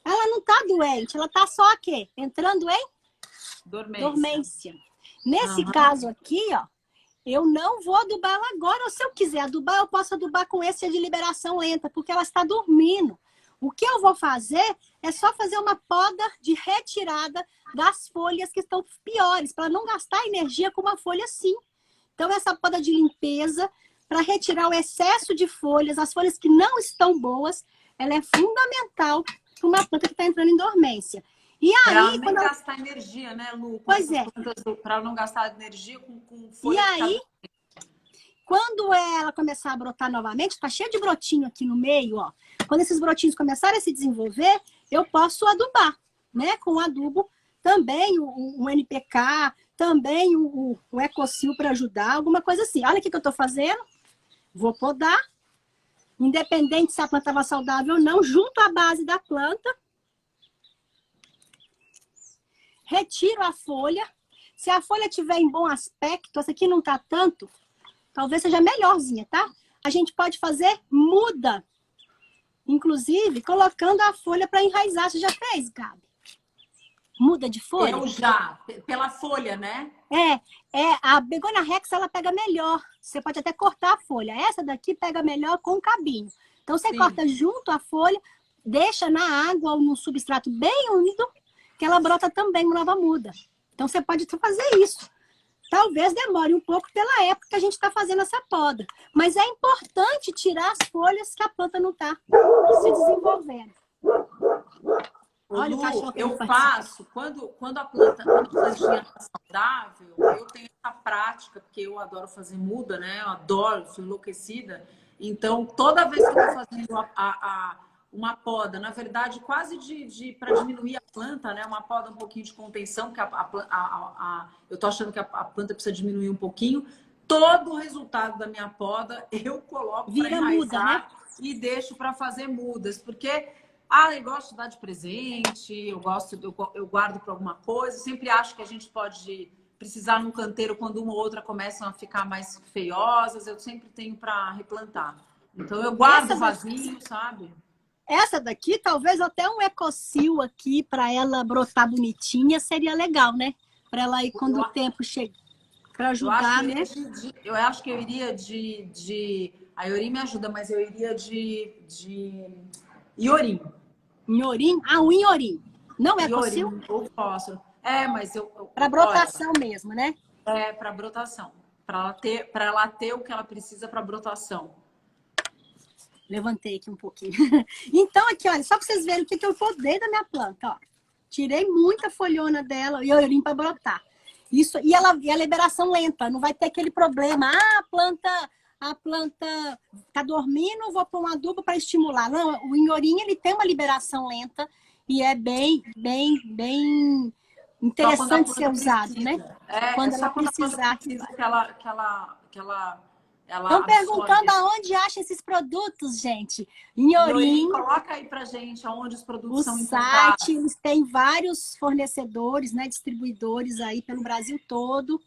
ela não tá doente, ela tá só aqui, entrando em dormência. Nesse caso aqui, ó, eu não vou adubar ela agora. Ou se eu quiser adubar, eu posso adubar com esse de liberação lenta, porque ela está dormindo. O que eu vou fazer é só fazer uma poda de retirada das folhas que estão piores, para não gastar energia com uma folha assim. Então, essa poda de limpeza, para retirar o excesso de folhas, as folhas que não estão boas, ela é fundamental para uma planta que está entrando em dormência. E aí, para não gastar energia, né, Lu? Pois é. Para não gastar energia com folha. E aí, quando ela começar a brotar novamente, tá cheio de brotinho aqui no meio, ó. Quando esses brotinhos começarem a se desenvolver, eu posso adubar, né? Com adubo, também o NPK, também o Ecosil para ajudar, alguma coisa assim. Olha o que eu tô fazendo. Vou podar, independente se a planta estava saudável ou não, junto à base da planta. Retiro a folha. Se a folha tiver em bom aspecto, essa aqui não tá tanto, talvez seja melhorzinha, tá? A gente pode fazer muda. Inclusive, colocando a folha para enraizar. Você já fez, Gabi? Muda de folha? Eu já, pela folha, né? A Begonia Rex, ela pega melhor. Você pode até cortar a folha. Essa daqui pega melhor com o cabinho. Então, você corta junto a folha, deixa na água ou no substrato bem úmido, que ela brota também uma nova muda. Então, você pode fazer isso. Talvez demore um pouco pela época que a gente está fazendo essa poda. Mas é importante tirar as folhas que a planta não está se desenvolvendo. Olha, Lu, eu faço, quando a plantinha está saudável, eu tenho essa prática, porque eu adoro fazer muda, né? Eu adoro, sou enlouquecida. Então, toda vez que eu estou fazendo uma poda, na verdade, quase para diminuir a planta, né? Uma poda um pouquinho de contenção, porque eu tô achando que a planta precisa diminuir um pouquinho. Todo o resultado da minha poda eu coloco para enraizar, muda, né? e deixo para fazer mudas, porque eu gosto de dar de presente, eu guardo para alguma coisa, sempre acho que a gente pode precisar num canteiro quando uma ou outra começam a ficar mais feiosas, eu sempre tenho para replantar. Então eu guardo vasinho, sabe? Essa daqui, talvez até um ecocil aqui para ela brotar bonitinha seria legal, né? Para ela ir quando o tempo chega. Para ajudar, né? Eu acho que eu iria de... A Iorim me ajuda, mas eu iria de iorim. Iorim? Ah, o iorim. Não é ecocil? Iorim, ou fósforo. Mas eu... Para brotação mesmo, né? Para brotação. Para ela ter o que ela precisa para brotação. Levantei aqui um pouquinho. Então, aqui, olha, só para vocês verem o que eu podei da minha planta, ó. Tirei muita folhona dela, iorim para brotar. Isso, e a liberação lenta, não vai ter aquele problema. A planta tá dormindo, vou pôr um adubo para estimular. Não, o iorim, ele tem uma liberação lenta e é bem interessante ser usado, né? Quando ela precisar que ela estão perguntando aonde acha esses produtos, gente. Iorim, coloca aí pra gente aonde os produtos são encontrados. O site, eles têm vários fornecedores, né, distribuidores aí pelo Brasil todo.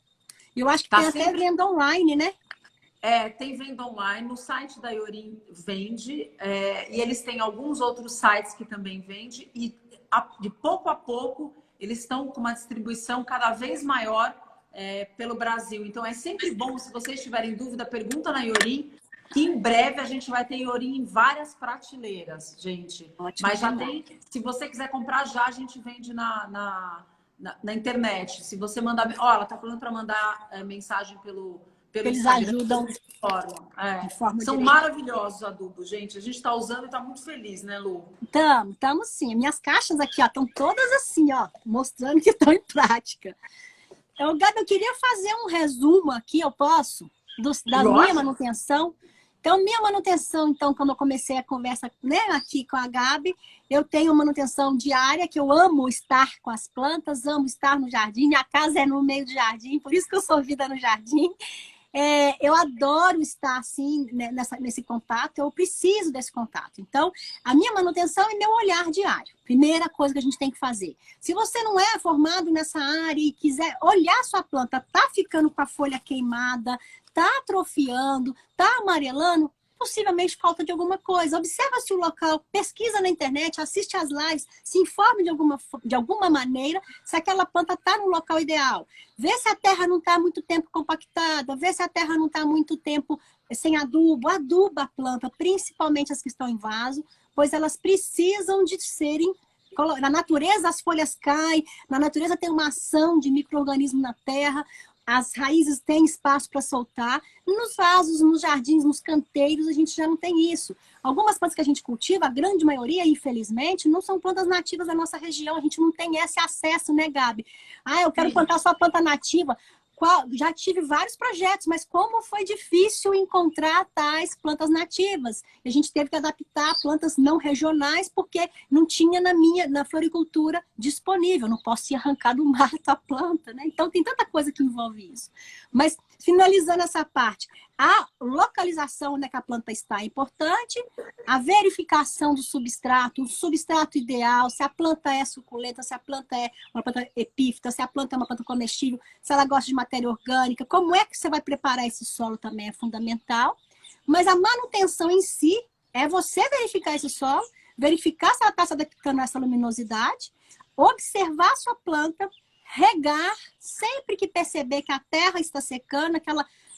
Eu acho que tem até venda online, né? Tem venda online. No site da Iorim vende. E eles têm alguns outros sites que também vendem. E de pouco a pouco, eles estão com uma distribuição cada vez maior pelo Brasil. Então, é sempre bom, se vocês tiverem dúvida, pergunta na Iorim, que em breve a gente vai ter Iorim em várias prateleiras, gente. Ótimo. Mas já tem, se você quiser comprar já, a gente vende na internet. Se você mandar... ela tá falando para mandar mensagem pelo eles Instagram, ajudam de forma São direta. Maravilhosos os adubos, gente. A gente tá usando e tá muito feliz, né, Lu? Estamos sim. Minhas caixas aqui, ó, estão todas assim, ó, mostrando que estão em prática. Gabi, eu queria fazer um resumo aqui, eu posso? Da minha manutenção. Então, minha manutenção, então, quando eu comecei a conversa, né, aqui com a Gabi, eu tenho manutenção diária, que eu amo estar com as plantas, amo estar no jardim. Minha casa é no meio do jardim, por isso que eu sou vida no jardim. Eu adoro estar assim, né, nesse contato, eu preciso desse contato. Então, a minha manutenção é meu olhar diário. Primeira coisa que a gente tem que fazer. Se você não é formado nessa área e quiser olhar sua planta, tá ficando com a folha queimada, tá atrofiando, tá amarelando, possivelmente falta de alguma coisa. Observa se o local, pesquisa na internet, assiste às lives, se informe de alguma maneira se aquela planta está no local ideal. Vê se a terra não está muito tempo compactada, vê se a terra não está muito tempo sem adubo. Aduba a planta, principalmente as que estão em vaso, pois elas precisam de serem... Na natureza as folhas caem, na natureza tem uma ação de micro-organismo na terra, as raízes têm espaço para soltar. Nos vasos, nos jardins, nos canteiros, a gente já não tem isso. Algumas plantas que a gente cultiva, a grande maioria, infelizmente, não são plantas nativas da nossa região. A gente não tem esse acesso, né, Gabi? Eu quero plantar só planta nativa. Já tive vários projetos, mas como foi difícil encontrar tais plantas nativas. A gente teve que adaptar plantas não regionais porque não tinha na floricultura disponível. Não posso ir arrancar do mato a planta, né? Então tem tanta coisa que envolve isso. Mas finalizando essa parte, a localização onde que a planta está é importante, a verificação do substrato, o substrato ideal, se a planta é suculenta, se a planta é uma planta epífita, se a planta é uma planta comestível, se ela gosta de matéria orgânica, como é que você vai preparar esse solo também é fundamental. Mas a manutenção em si é você verificar esse solo, verificar se ela está se adaptando a essa luminosidade, observar a sua planta, regar, sempre que perceber que a terra está secando,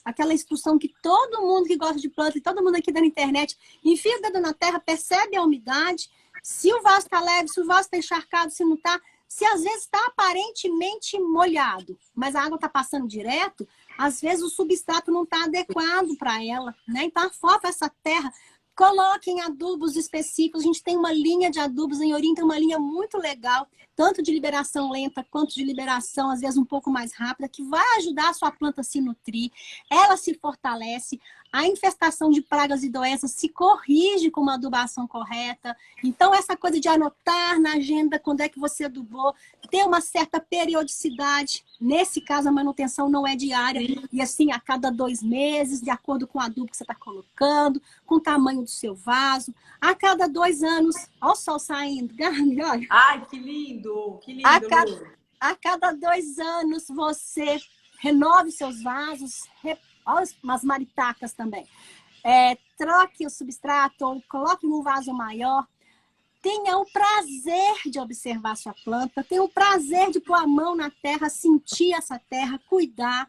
aquela instrução que todo mundo que gosta de planta e todo mundo aqui da internet enfia o dedo na terra, percebe a umidade, se o vaso está leve, se o vaso está encharcado, se não está, se às vezes está aparentemente molhado, mas a água está passando direto, às vezes o substrato não está adequado para ela, né? Então afofa essa terra. Coloquem adubos específicos. A gente tem uma linha de adubos em Iorim, tem uma linha muito legal, tanto de liberação lenta quanto de liberação, às vezes um pouco mais rápida, que vai ajudar a sua planta a se nutrir. Ela se fortalece. A infestação de pragas e doenças se corrige com uma adubação correta. Então, essa coisa de anotar na agenda quando é que você adubou, ter uma certa periodicidade. Nesse caso, a manutenção não é diária. E assim, a cada 2 meses, de acordo com o adubo que você está colocando, com o tamanho do seu vaso. A cada 2 anos, olha o sol saindo, Gabi, olha. Ai, que lindo, Lu. A cada 2 anos, você renove seus vasos, olha umas maritacas também. Troque o substrato ou coloque num vaso maior. Tenha o prazer de observar sua planta, tenha o prazer de pôr a mão na terra, sentir essa terra, cuidar.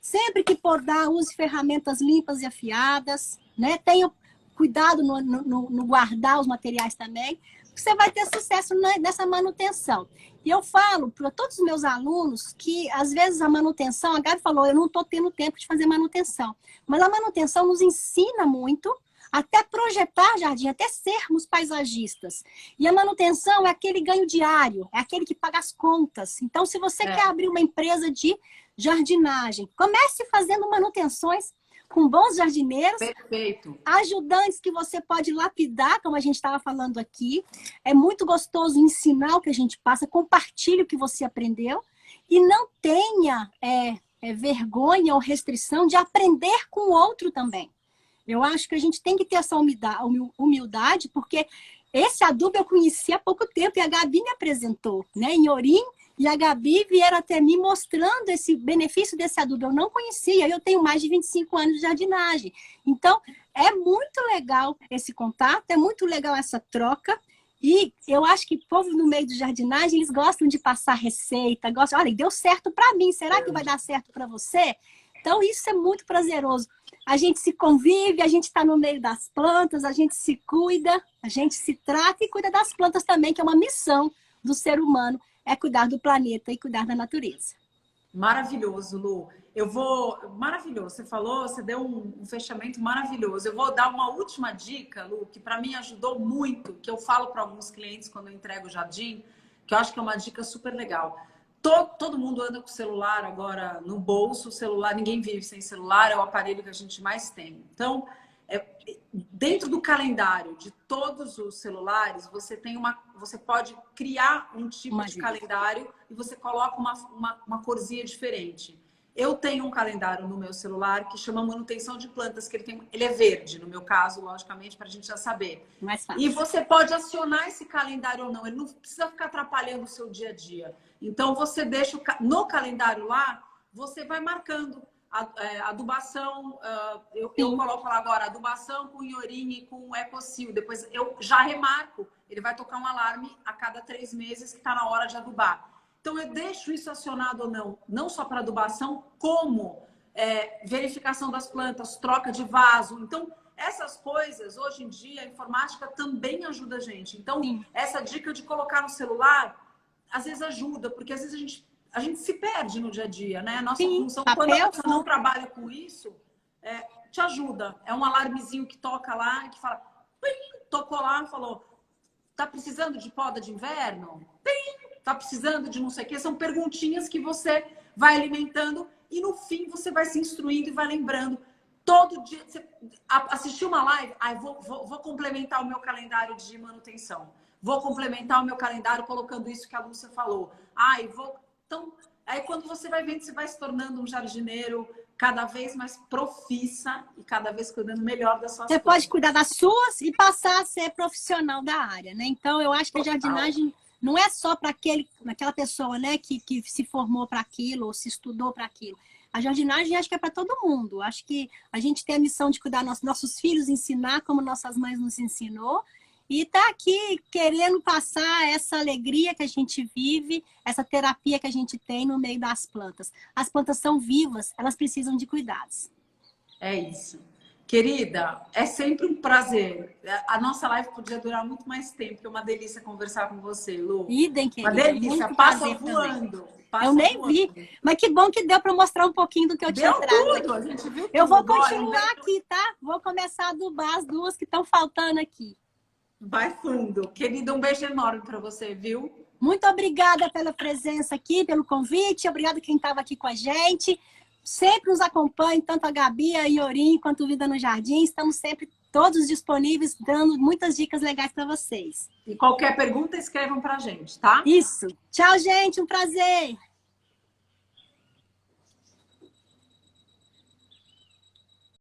Sempre que podar, use ferramentas limpas e afiadas, né? Tenha cuidado no guardar os materiais também. Você vai ter sucesso nessa manutenção. E eu falo para todos os meus alunos que, às vezes, a manutenção, a Gabi falou, eu não estou tendo tempo de fazer manutenção. Mas a manutenção nos ensina muito, até projetar jardim, até sermos paisagistas. E a manutenção é aquele ganho diário, é aquele que paga as contas. Então, se você quer abrir uma empresa de jardinagem, comece fazendo manutenções com bons jardineiros, perfeito, ajudantes que você pode lapidar, como a gente estava falando aqui. É muito gostoso ensinar o que a gente passa, compartilhe o que você aprendeu e não tenha vergonha ou restrição de aprender com o outro também. Eu acho que a gente tem que ter essa humildade, porque esse adubo eu conheci há pouco tempo e a Gabi me apresentou, né? Em Orim, e a Gabi vieram até mim mostrando esse benefício desse adubo. Eu não conhecia, eu tenho mais de 25 anos de jardinagem. Então, é muito legal esse contato, é muito legal essa troca. E eu acho que o povo no meio de jardinagem, eles gostam de passar receita, gostam, olha, deu certo para mim, será que vai dar certo para você? Então, isso é muito prazeroso. A gente se convive, a gente está no meio das plantas, a gente se cuida, a gente se trata e cuida das plantas também, que é uma missão do ser humano, é cuidar do planeta e cuidar da natureza. Maravilhoso, Lu. Maravilhoso. Você falou, você deu um fechamento maravilhoso. Eu vou dar uma última dica, Lu, que para mim ajudou muito, que eu falo para alguns clientes quando eu entrego o jardim, que eu acho que é uma dica super legal. Todo mundo anda com o celular agora no bolso, o celular, ninguém vive sem celular, é o aparelho que a gente mais tem. Então, dentro do calendário de todos os celulares, você pode criar um tipo de calendário e você coloca uma corzinha diferente. Eu tenho um calendário no meu celular que chama manutenção de plantas, que ele é verde, no meu caso, logicamente, para a gente já saber. E você pode acionar esse calendário ou não, ele não precisa ficar atrapalhando o seu dia a dia. Então, você deixa no calendário lá, você vai marcando adubação, eu coloco lá agora adubação com iorim e com ecocil. Depois eu já remarco, ele vai tocar um alarme a cada 3 meses que está na hora de adubar. Então eu deixo isso acionado ou não, não só para adubação, como verificação das plantas, troca de vaso. Então essas coisas, hoje em dia, a informática também ajuda a gente. Então essa dica de colocar no celular, às vezes ajuda, porque às vezes a gente se perde no dia a dia, né? A nossa função, quando a pessoa não trabalha com isso, te ajuda. É um alarmezinho que toca lá, que fala, tocou lá, falou, tá precisando de poda de inverno? Tá precisando de não sei o quê? São perguntinhas que você vai alimentando e no fim você vai se instruindo e vai lembrando. Todo dia, você assistiu uma live, vou complementar o meu calendário de manutenção. Vou complementar o meu calendário colocando isso que a Lúcia falou. Então, aí quando você vai vendo, você vai se tornando um jardineiro cada vez mais profissa e cada vez cuidando melhor das suas plantas. Você pode cuidar das suas e passar a ser profissional da área, né? Então, eu acho que a jardinagem não é só para aquela pessoa, né, que se formou para aquilo ou se estudou para aquilo. A jardinagem acho que é para todo mundo. Acho que a gente tem a missão de cuidar dos nossos filhos, ensinar como nossas mães nos ensinou. E tá aqui querendo passar essa alegria que a gente vive, essa terapia que a gente tem no meio das plantas. As plantas são vivas, elas precisam de cuidados. É isso. Querida, é sempre um prazer. A nossa live podia durar muito mais tempo, que é uma delícia conversar com você, Lu. Idem, querida. Uma delícia, passa voando. Eu nem vi, mas que bom que deu para mostrar um pouquinho do que eu tinha trago aqui. A gente viu tudo. Eu vou continuar aqui, tá? Vou começar a adubar as 2 que estão faltando aqui. Vai fundo. Querida, um beijo enorme para você, viu? Muito obrigada pela presença aqui, pelo convite. Obrigada quem estava aqui com a gente. sempre nos acompanhem, tanto a Gabi, a Iorim, quanto o Vida no Jardim. Estamos sempre todos disponíveis, dando muitas dicas legais para vocês. E qualquer pergunta, escrevam pra gente, tá? Isso. Tchau, gente. Um prazer.